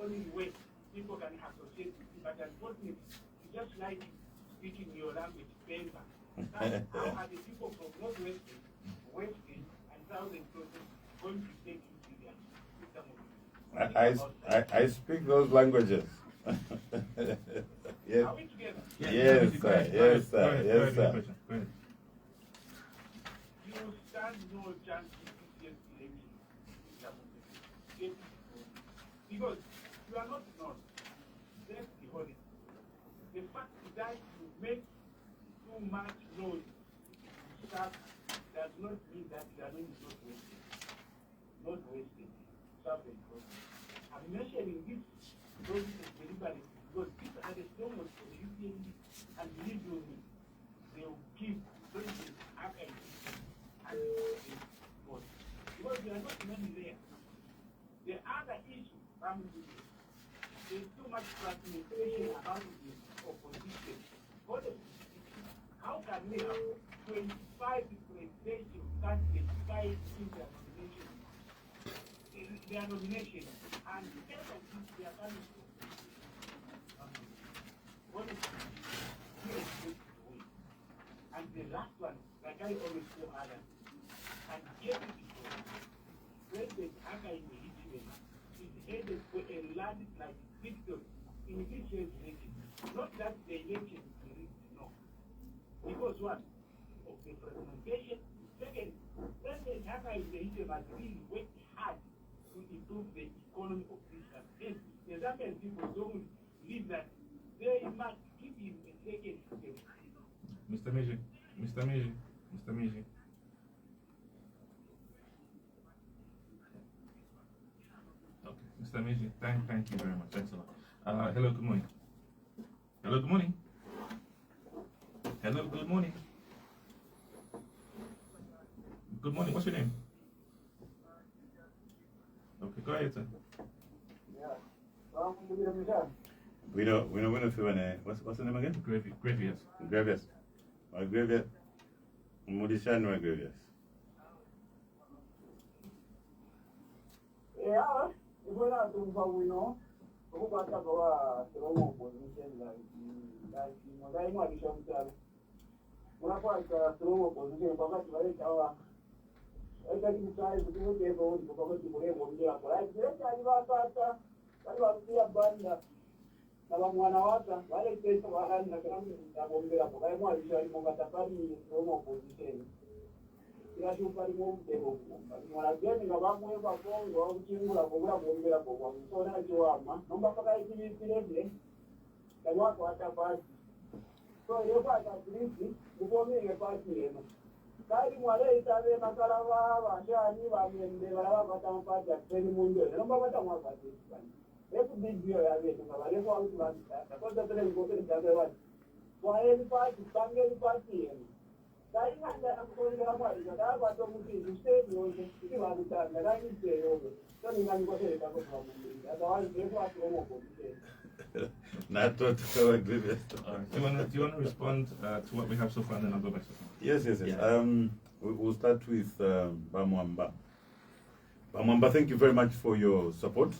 Only way people can associate with you, but unfortunately, you just like speaking your language paper. How are the people from Northwestern, Western, and Southern Province going to take you to their system?
I speak those languages. Yes.
Are we together?
Yes, sir. Yes, sir. Yes, sir.
Go ahead.
You stand no chance in this year's election. Because you are not known. That's the holy. The fact that you make too much noise does not mean that you are not wasted. Not wasted. Something. I'm mentioning this process deliberately because these are the strongest for the UPND, and believe you me, they will keep President Akai and because we are not money there. The other issue comes with it. There's too much fragmentation about the opposition. How can we have 25 presidential candidates fight in their nomination? Their nomination, and the end of this, they are coming to what is and the last one, like I always tell others, and everything, President Akai in the Israel is headed for a landslide victory in this year's election. Not that the election is rigged, no. Because what? Of the fragmentation. Second, President Akai in the Israel has really worked hard to improve the economy of this country. The Zambian people don't believe that they must give him a second step.
Mr. Meji. Okay, Mr. Meji, thank you very much. Thanks a lot. Hello, good morning. Hello, good morning. Hello, good morning. Good morning. What's your name? Okay, go ahead, sir.
Yeah.
We know if you wanna. What's the name again?
Gravius.
Gravius. Gravius. Mudishani wa Gravius.
Yeah, if we're not doing what we know, we're going to talk about strong opposition like unapata strong opposition wakati wale kawa ekakimsai kutuke hivyo ndipo kwa sababu kwa mmoja kwa right alipata alipata banda abamwana waka balekesa balanda kandi abombera ko baye mwali cyari mu gatafari no opposition kirashuka ari mu mutego mwana gani ngabamwe bakongo ukingula kubura bombera ko kwa msona jiwama nomba paka ikibisirebe kama kwa tafari so yo kwa tafiri ubomenge pasi leno kali mwale itabe makalava bashani bamende baraba batampata teni munjo nomba batamwapata efu bidio ya yetu kama leo au tunataka kwanza tena ngote nitabewa kwa eli pasi tange pasi yenu dai handa akukonga hapo ndio watu mtu state yote ili wanataka ndani yote sio ni ngani kwa ile tako kwa mungu hata wale ndio watu wao kwa
Not what I agree with.
Do you want to respond to what we have so far, and then I'll go back to
Yes.
Yeah.
We'll start with Bamwamba. Bamwamba, thank you very much for your support.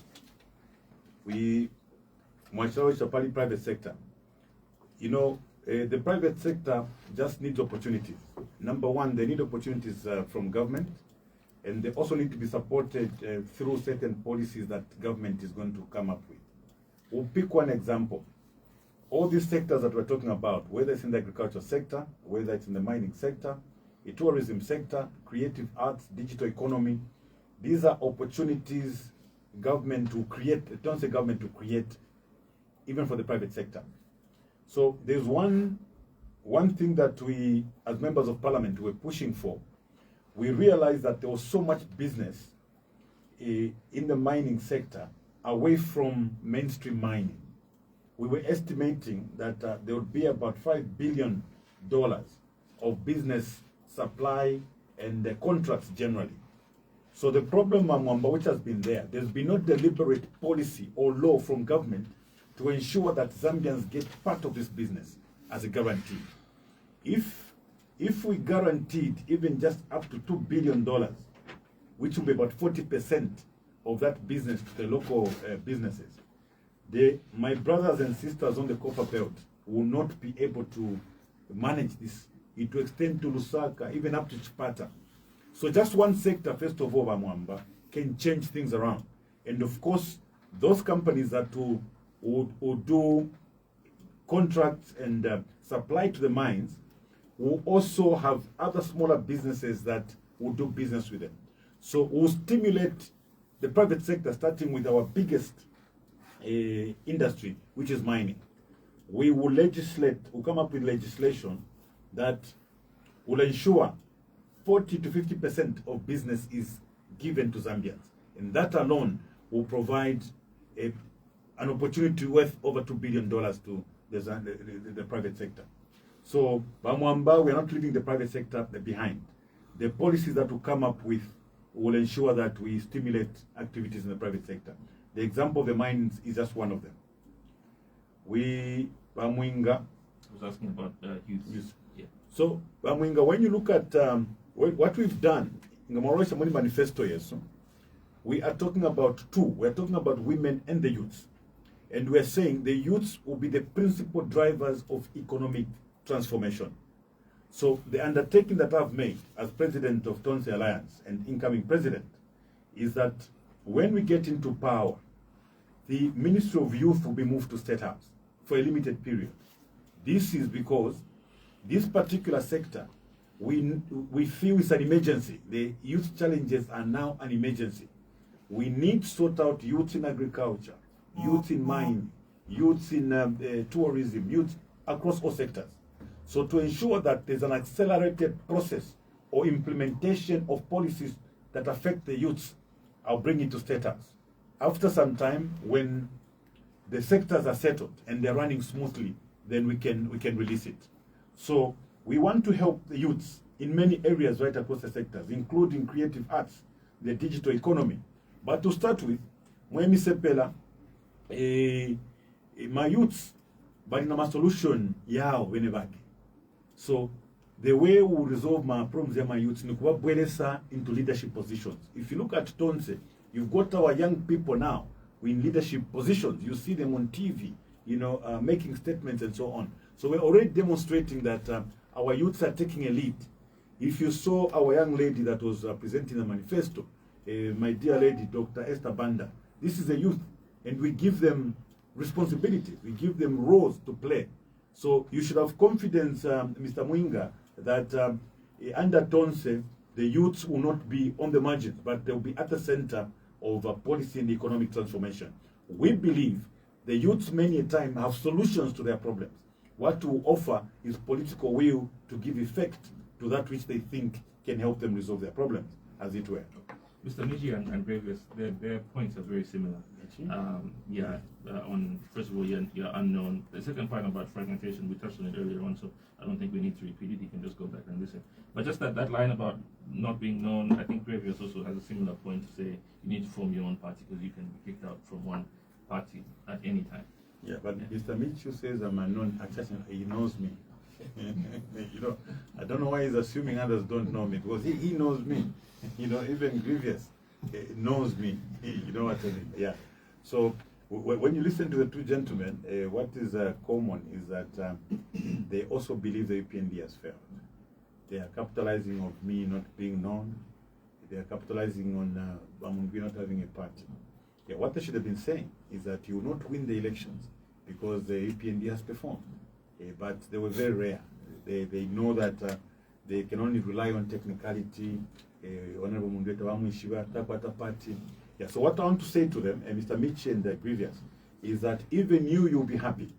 We Mwachao Chapali private sector. You know, the private sector just needs opportunities. Number one, they need opportunities from government, and they also need to be supported through certain policies that government is going to come up with. We'll pick one example. All these sectors that we're talking about, whether it's in the agriculture sector, whether it's in the mining sector, the tourism sector, creative arts, digital economy, these are opportunities government to create, don't say government to create, even for the private sector. So there's one thing that we, as members of parliament, were pushing for. We realized that there was so much business in the mining sector away from mainstream mining. We were estimating that there would be about $5 billion of business supply and contracts generally. So the problem, Mwamba, which has been there's been no deliberate policy or law from government to ensure that Zambians get part of this business as a guarantee. If we guaranteed even just up to $2 billion, which will be about 40% of that business to the local businesses, my brothers and sisters on the copper belt will not be able to manage this. It will extend to Lusaka, even up to Chipata. So just one sector, first of all, Mwamba, can change things around. And of course, those companies that will do contracts and supply to the mines will also have other smaller businesses that will do business with them. So we'll stimulate the private sector, starting with our biggest industry, which is mining. We will we'll come up with legislation that will ensure 40 to 50% of business is given to Zambians. And that alone will provide an opportunity worth over $2 billion to the private sector. So, Bamwamba, we are not leaving the private sector behind. The policies that will come up with will ensure that we stimulate activities in the private sector. The example of the mines is just one of them. Bamwinga.
I was asking about youth. Yeah.
So, Bamwinga, when you look at what we've done in the Manifesto, yes, we are talking about two. We are talking about women and the youths. And we are saying the youths will be the principal drivers of economic transformation. So the undertaking that I've made as president of Tonse Alliance and incoming president is that when we get into power, the Ministry of Youth will be moved to State House for a limited period. This is because this particular sector, we feel it's an emergency. The youth challenges are now an emergency. We need to sort out youth in agriculture, youth in mining, youth in tourism, youth across all sectors. So to ensure that there's an accelerated process or implementation of policies that affect the youths, I'll bring it to State House. After some time, when the sectors are settled and they're running smoothly, then we can release it. So we want to help the youths in many areas right across the sectors, including creative arts, the digital economy. But to start with, Mwemi Sepela, my youths, but in a solution, yao wenebaki. So the way we resolve my problems in my youths is into leadership positions. If you look at Tonse, you've got our young people now in leadership positions. You see them on TV, making statements and so on. So we're already demonstrating that our youths are taking a lead. If you saw our young lady that was presenting the manifesto, my dear lady, Dr. Esther Banda, this is a youth, and we give them responsibilities. We give them roles to play. So you should have confidence, Mr. Mwinga, that under Tonse, the youths will not be on the margins, but they will be at the center of policy and economic transformation. We believe the youths many a time have solutions to their problems. What we offer is political will to give effect to that which they think can help them resolve their problems, as it were.
Mr. Miji and Gravius, their points are very similar. On first of all, you're unknown. The second point about fragmentation, we touched on it earlier on, so I don't think we need to repeat it. You can just go back and listen. But just that line about not being known, I think Gravius also has a similar point to say you need to form your own party because you can be kicked out from one party at any time.
Yeah, but Mr. Michu says I'm unknown. Actually, he knows me. You know, I don't know why he's assuming others don't know me, because he knows me. You know, even Grievous knows me. You know what I mean? Yeah. So when you listen to the two gentlemen, what is common is that they also believe the UPND has failed. They are capitalizing on me not being known. They are capitalizing on Mundubile not having a party. Yeah, what they should have been saying is that you will not win the elections because the UPND has performed. But they were very rare. They know that they can only rely on technicality. Honorable Mundubile party. Yeah, so what I want to say to them, Mr. Michi and Grievous, is that even you'll be happy.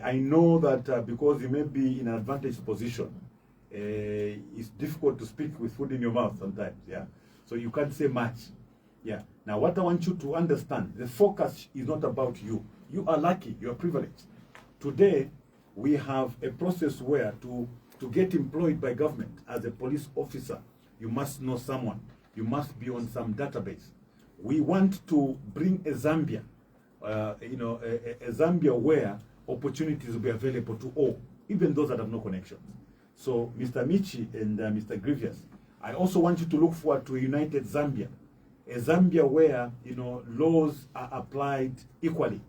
I know that because you may be in an advantaged position, it's difficult to speak with food in your mouth sometimes, yeah? So you can't say much. Yeah. Now what I want you to understand, the focus is not about you. You are lucky, you are privileged. Today, we have a process where to get employed by government as a police officer, you must know someone. You must be on some database. We want to bring a Zambia, a Zambia where opportunities will be available to all, even those that have no connections. So, Mr. Michi and Mr. Grievous, I also want you to look forward to a united Zambia, a Zambia where, laws are applied equally.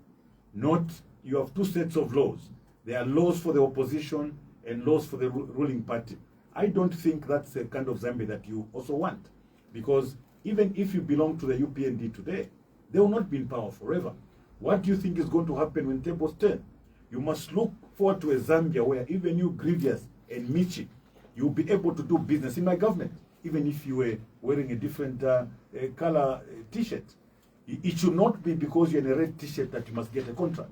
Not, you have two sets of laws. There are laws for the opposition and laws for the ruling party. I don't think that's the kind of Zambia that you also want. Because even if you belong to the UPND today, they will not be in power forever. What do you think is going to happen when tables turn? You must look forward to a Zambia where even you, Grievous and Michi, you'll be able to do business in my government, even if you were wearing a different color t-shirt. It should not be because you're in a red t-shirt that you must get a contract.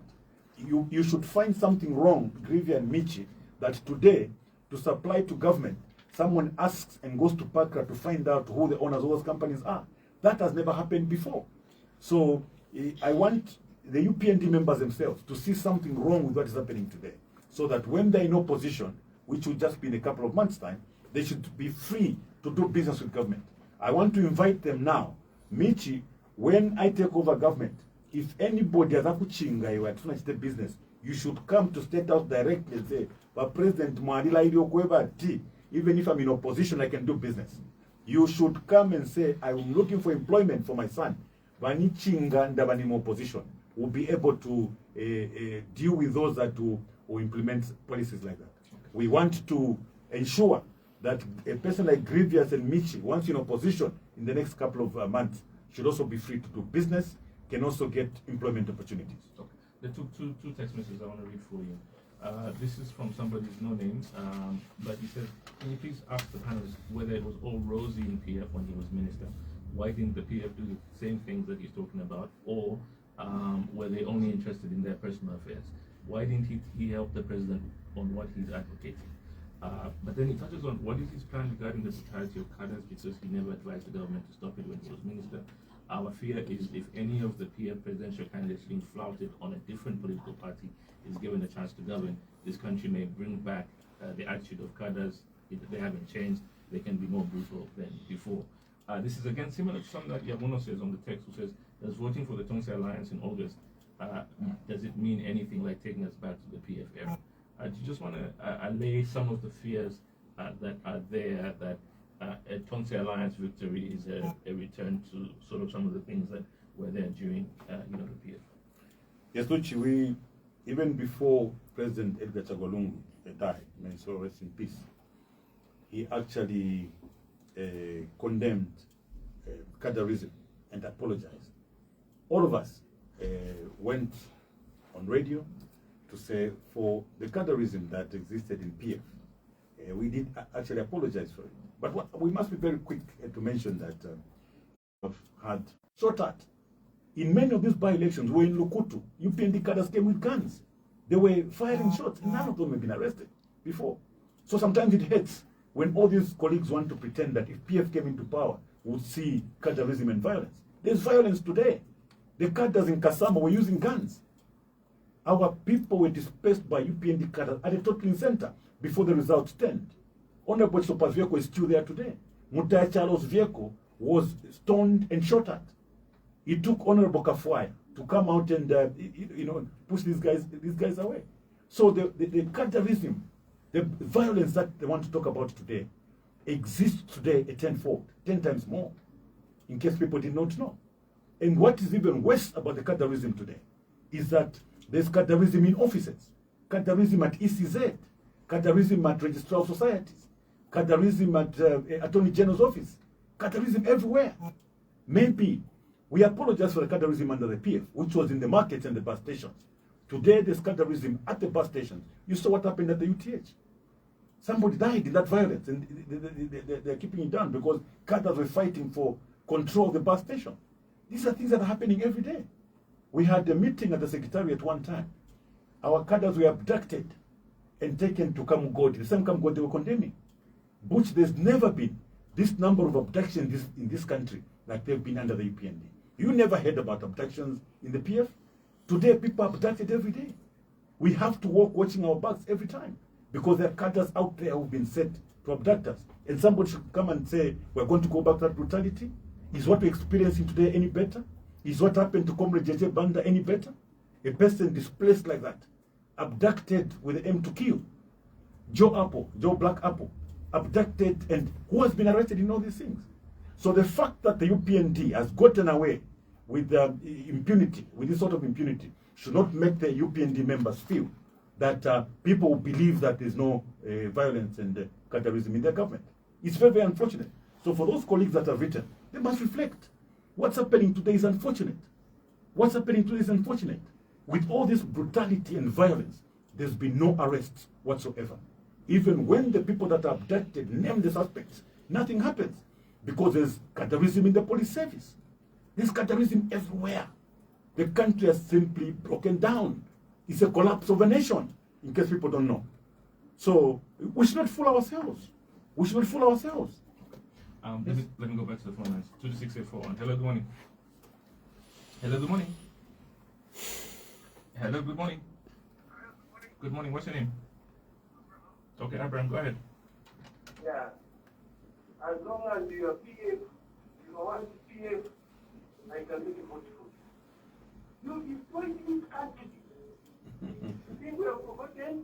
You should find something wrong, Grievous and Michi, that today, to supply to government, someone asks and goes to Pakra to find out who the owners of those companies are. That has never happened before. So I want the UPND members themselves to see something wrong with what is happening today, so that when they're in opposition, which will just be in a couple of months' time, they should be free to do business with government. I want to invite them now. Michi, when I take over government, if anybody has a business, you should come to State House directly and say, but President even if I'm in opposition, I can do business. You should come and say, I'm looking for employment for my son. Bani Chinga and Bani opposition will be able to deal with those that will implement policies like that. We want to ensure that a person like Grievous and Michi, once in opposition in the next couple of months, should also be free to do business, can also get employment opportunities.
Okay. There are two text messages I want to read for you. This is from somebody who's no name, but he says, can you please ask the panelists whether it was all rosy in PF when he was minister? Why didn't the PF do the same things that he's talking about? Or were they only interested in their personal affairs? Why didn't he help the president on what he's advocating? But then he touches on what is his plan regarding the brutality of cadres, because he never advised the government to stop it when he was minister. Our fear is if any of the PF presidential candidates being flouted on a different political party is given a chance to govern, this country may bring back the attitude of cadres. If they haven't changed, they can be more brutal than before. This is again similar to something that Yamuno says on the text, who says, does voting for the Tonse Alliance in August, does it mean anything like taking us back to the PF era? Do you just want to allay some of the fears that are there, that a Tonse Alliance victory is a return to sort of some of the things that were there during the PF?
Yes, Luchi, we, even before President Edgar Chagwa died, may so rest in peace, he actually condemned cadreism and apologized. All of us went on radio to say for the cadarism that existed in PF, we did actually apologize for it. But we must be very quick to mention that have had shot at. In many of these by-elections, we were in Lukutu. UPND cadres came with guns. They were firing shots. None of them have been arrested before. So sometimes it hurts when all these colleagues want to pretend that if PF came into power, we would see cadarism and violence. There's violence today. The cadres in Kasama were using guns. Our people were dispersed by UPND cadres at a totaling center before the results turned. Honorable Sopa's vehicle is still there today. Mutai Chalo's vehicle was stoned and shot at. It took Honorable Kafuaya to come out and push these guys away. So the cadarism, the violence that they want to talk about today, exists today a tenfold, 10 times more, in case people did not know. And what is even worse about the cadarism today is that there's cadarism in offices, cadarism at ECZ, cadarism at registrar of societies, cadarism at Attorney General's office, cadarism everywhere. Maybe we apologize for the cadarism under the PF, which was in the markets and the bus stations. Today, there's cadarism at the bus stations. You saw what happened at the UTH. Somebody died in that violence, and they're keeping it down because cadres were fighting for control of the bus station. These are things that are happening every day. We had a meeting at the Secretariat one time. Our cadres were abducted and taken to Kamugodi, the same Kamugodi they were condemning. Which there's never been this number of abductions in this country like they've been under the UPND. You never heard about abductions in the PF? Today, people are abducted every day. We have to walk watching our backs every time because there are cadres out there who've been set to abduct us. And somebody should come and say, we're going to go back to that brutality? Is what we're experiencing today any better? Is what happened to Comrade JJ Banda any better? A person displaced like that, abducted with the aim to kill. Joe Black Apple, abducted, and who has been arrested in all these things? So the fact that the UPND has gotten away with impunity, with this sort of impunity, should not make the UPND members feel that people believe that there's no violence and cadarism in their government. It's very, very unfortunate. So for those colleagues that have written, they must reflect. What's happening today is unfortunate. What's happening today is unfortunate. With all this brutality and violence, there's been no arrests whatsoever. Even when the people that are abducted name the suspects, nothing happens because there's cadarism in the police service. There's cadarism everywhere. The country has simply broken down. It's a collapse of a nation, in case people don't know. So we should not fool ourselves. We should not fool ourselves.
Let me go back to the phone lines. 22684. Hello, good morning. Hello, good morning. Hello, good morning. Good morning. What's your name? Okay, Abraham, go ahead.
Yeah. As long as you are PF, you want PF, I can make a vote for you. You destroyed this country. You think we have forgotten?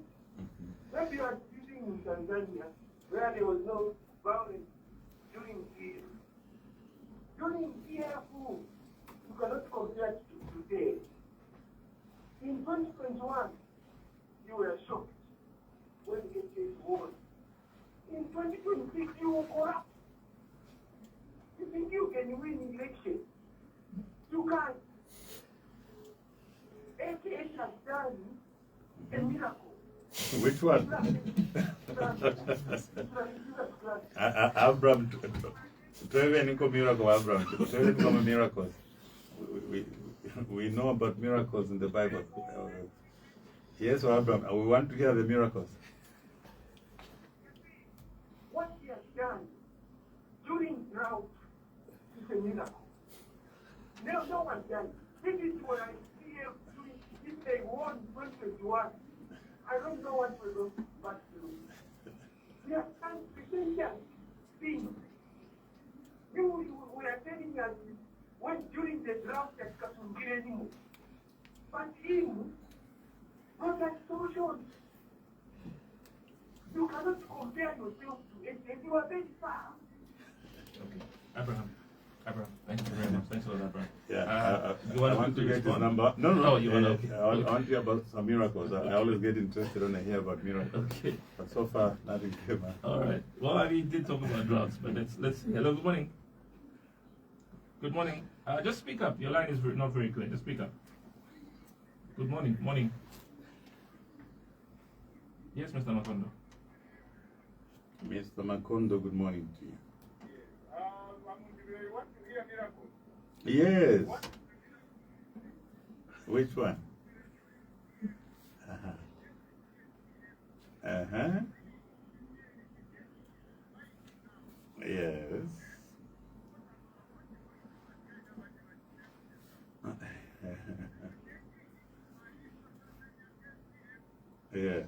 Maybe you are sitting in Tanzania, where there was no violence during PF. During PF, you cannot compare to today. In 2021, you were shocked when it came won. In 2026, you will corrupt. You think you can win election? You can't. AKH has done a miracle.
Which one? Abraham, miracle, miracles. We know about miracles in the Bible. Yes, Abraham, we want to hear the miracles.
What he has done during drought is a miracle. No one done. This is what I see if they won 2021. I don't know what we're going back to. We have done essential things. We are telling us when during the drought that Kasungire anymore. But him got that solution. You cannot compare yourself to it. You are very far.
Okay. Abraham, thank you very much. Thanks a lot, Abraham.
Yeah,
you want
I want to get his
respond?
number. No.
Oh, you want
I want to hear about some miracles. I always get interested when I hear about miracles.
Okay.
But so far, nothing came out.
All right. Well, I mean, did talk about droughts, but let's see. Hello, good morning. Good morning. Just speak up. Your line is not very clear. Just speak up. Good morning. Morning. Yes, Mr. Makondo.
Mr. Makondo, good morning to you.
Mundubile, you want to hear miracles?
Yes. Which one? Yes. Yes.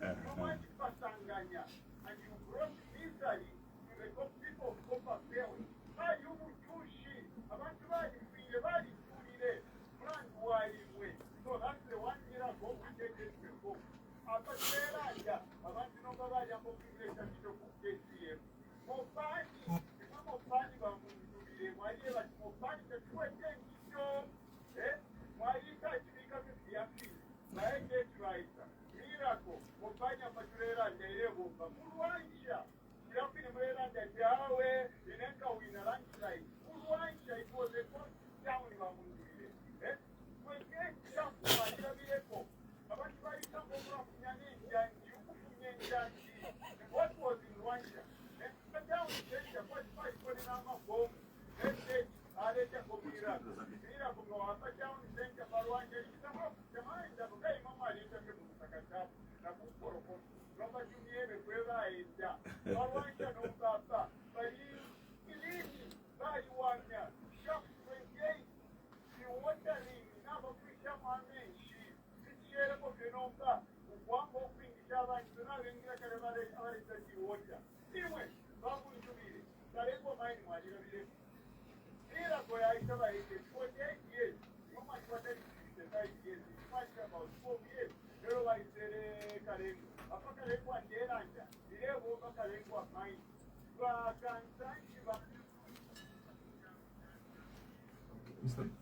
And you brought misery to the people of Copperbelt. Are you Mutushi? About to buy so that's the one miracle we take it before. After Seraya, about to know about your population to KCM. Mobani, some of Bani Mundubile, why you like Mobani the 20th show? Why you touch because of the appeal? Like it right. Miracle, Mobani Patrera, and the Evo, Muluansha. You have been aware that Yahweh, in Enka, in a lunch like Muluansha, it was a first down in Mundubile. What was in Rwanda?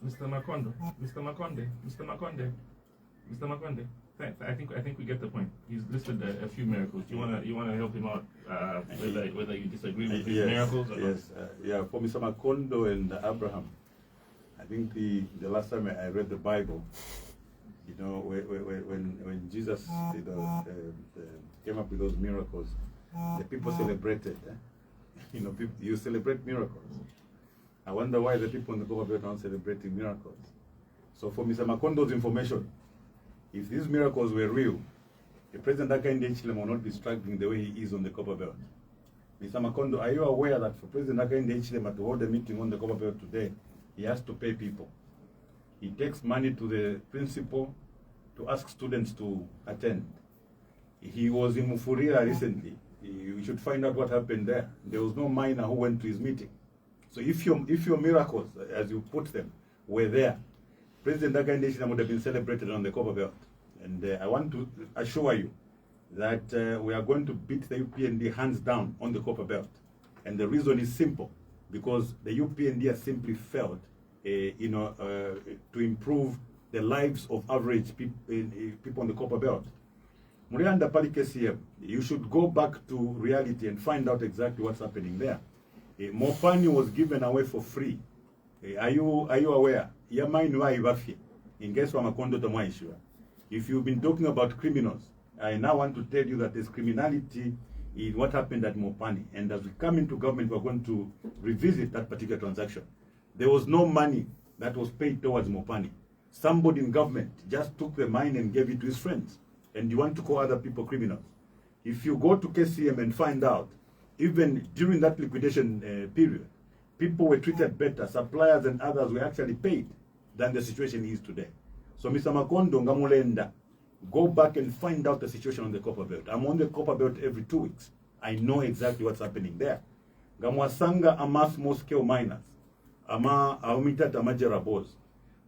Mr. Makondo, Mr. Makonde. I think we get the point. He's listed a few miracles. You wanna help him out whether you disagree with these miracles or not?
Yeah. For Mr. Makondo and Abraham, I think the last time I read the Bible, you know, when Jesus came up with those miracles, the people celebrated. You know, you celebrate miracles. I wonder why the people in the Copperbelt aren't celebrating miracles. So for Mr. Makondo's information, if these miracles were real, the President Hakainde Hichilema will not be struggling the way he is on the Copperbelt. Mr. Makondo, are you aware that for President Hakainde Hichilema to hold a meeting on the Copperbelt today, he has to pay people? He takes money to the principal to ask students to attend. He was in Mufuria recently. You should find out what happened there. There was no miner who went to his meeting. So if your miracles, as you put them, were there, President Hakainde Hichilema would have been celebrated on the Copperbelt. And I want to assure you that we are going to beat the UPND hands down on the Copperbelt. And the reason is simple, because the UPND has simply failed to improve the lives of average people on the Copperbelt. Murianda Palikesi, you should go back to reality and find out exactly what's happening there. Mopani was given away for free. Are you aware? In case Makondo Tomaishua. If you've been talking about criminals, I now want to tell you that there's criminality in what happened at Mopani. And as we come into government, we're going to revisit that particular transaction. There was no money that was paid towards Mopani. Somebody in government just took the mine and gave it to his friends. And you want to call other people criminals. If you go to KCM and find out, even during that liquidation period, people were treated better. Suppliers and others were actually paid than the situation is today. So Mr. Makondo Ngamulenda, go back and find out the situation on the Copperbelt. I'm on the Copperbelt every 2 weeks. I know exactly what's happening there. Ngamwasanga ama small scale miners, ama aumita tamajera boss.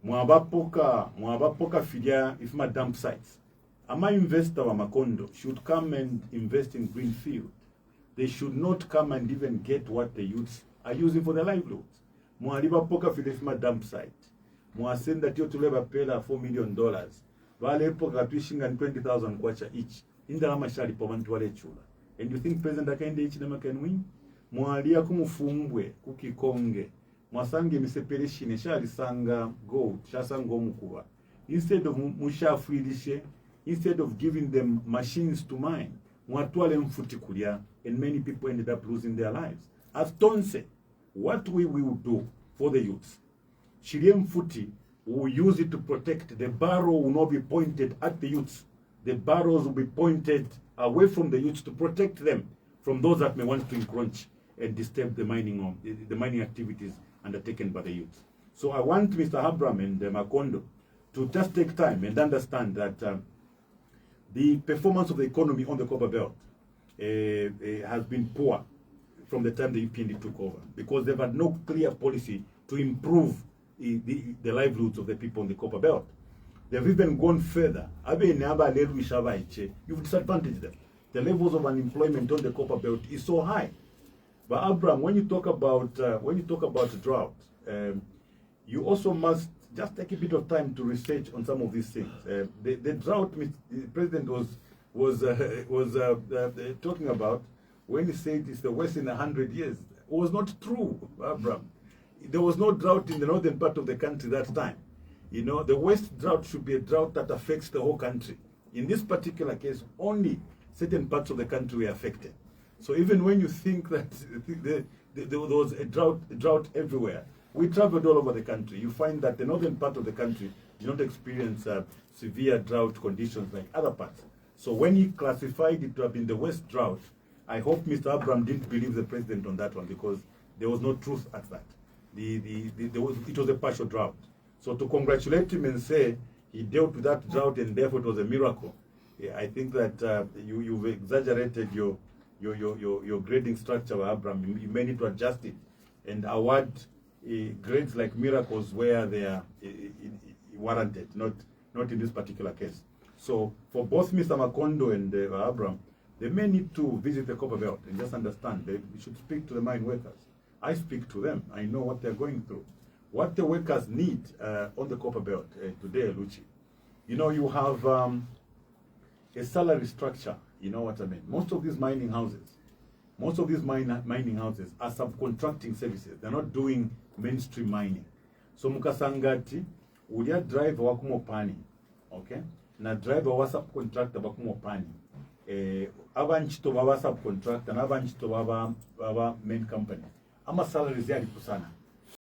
Mwabapoka fidia ifma dump sites. Ama investor wa Makondo should come and invest in greenfield. They should not come and even get what the youths are using for their livelihoods. Mwalibapoka fidia ifma dump site. Mwasenda tiyo tuleba pela $4 million. Wale epoka tuishinga 20,000 kwacha each. Indala mashari po bantu wale chula. And you think President Hakainde Hichilema can win? Mwalia kumufumbwe, kukikonge, mwasange miseperation shalisanga gold shasanga omukuba. Instead of mushafuilishe, instead of giving them machines to mine, mwatwale mfuti kulia, and many people ended up losing their lives. As Ton said, what we will do for the youths, shirie mfuti will use it to protect. The barrow will not be pointed at the youths. The barrows will be pointed away from the youths to protect them from those that may want to encroach and disturb the mining activities undertaken by the youth. So I want Mr. Abraham and Makondo to just take time and understand that the performance of the economy on the Copper Belt has been poor from the time the UPND took over, because they've had no clear policy to improve the livelihoods of the people on the Copper Belt. They've even gone further. You've disadvantaged them. The levels of unemployment on the Copper Belt is so high. But Abraham, when you talk about drought, you also must just take a bit of time to research on some of these things. The drought the president was talking about when he said it's the worst in 100 years. It was not true, Abraham. There was no drought in the northern part of the country that time. You know, the worst drought should be a drought that affects the whole country. In this particular case, only certain parts of the country were affected. So even when you think that there was a drought everywhere, we traveled all over the country. You find that the northern part of the country did not experience severe drought conditions like other parts. So when he classified it to have been the worst drought, I hope Mr. Abraham didn't believe the president on that one, because there was no truth at that. It was a partial drought. So to congratulate him and say he dealt with that drought and therefore it was a miracle, I think that you've exaggerated your grading structure, Abraham. You may need to adjust it and award grades like miracles where they are warranted, not in this particular case. So for both Mr. Makondo and Abraham, they may need to visit the Copper Belt and just understand. They should speak to the mine workers. I speak to them. I know what they're going through. What the workers need on the Copper Belt today, Luchi. You know, you have a salary structure. You know what I mean? Most of these mining houses are subcontracting services. They're not doing mainstream mining. So mukasangati, ulia driver wakumo pani, okay? Na driver wa subcontractor wakumo pani. Abanchito baba subcontractor, na abanchito baba main company. Ama salaries yali kusana.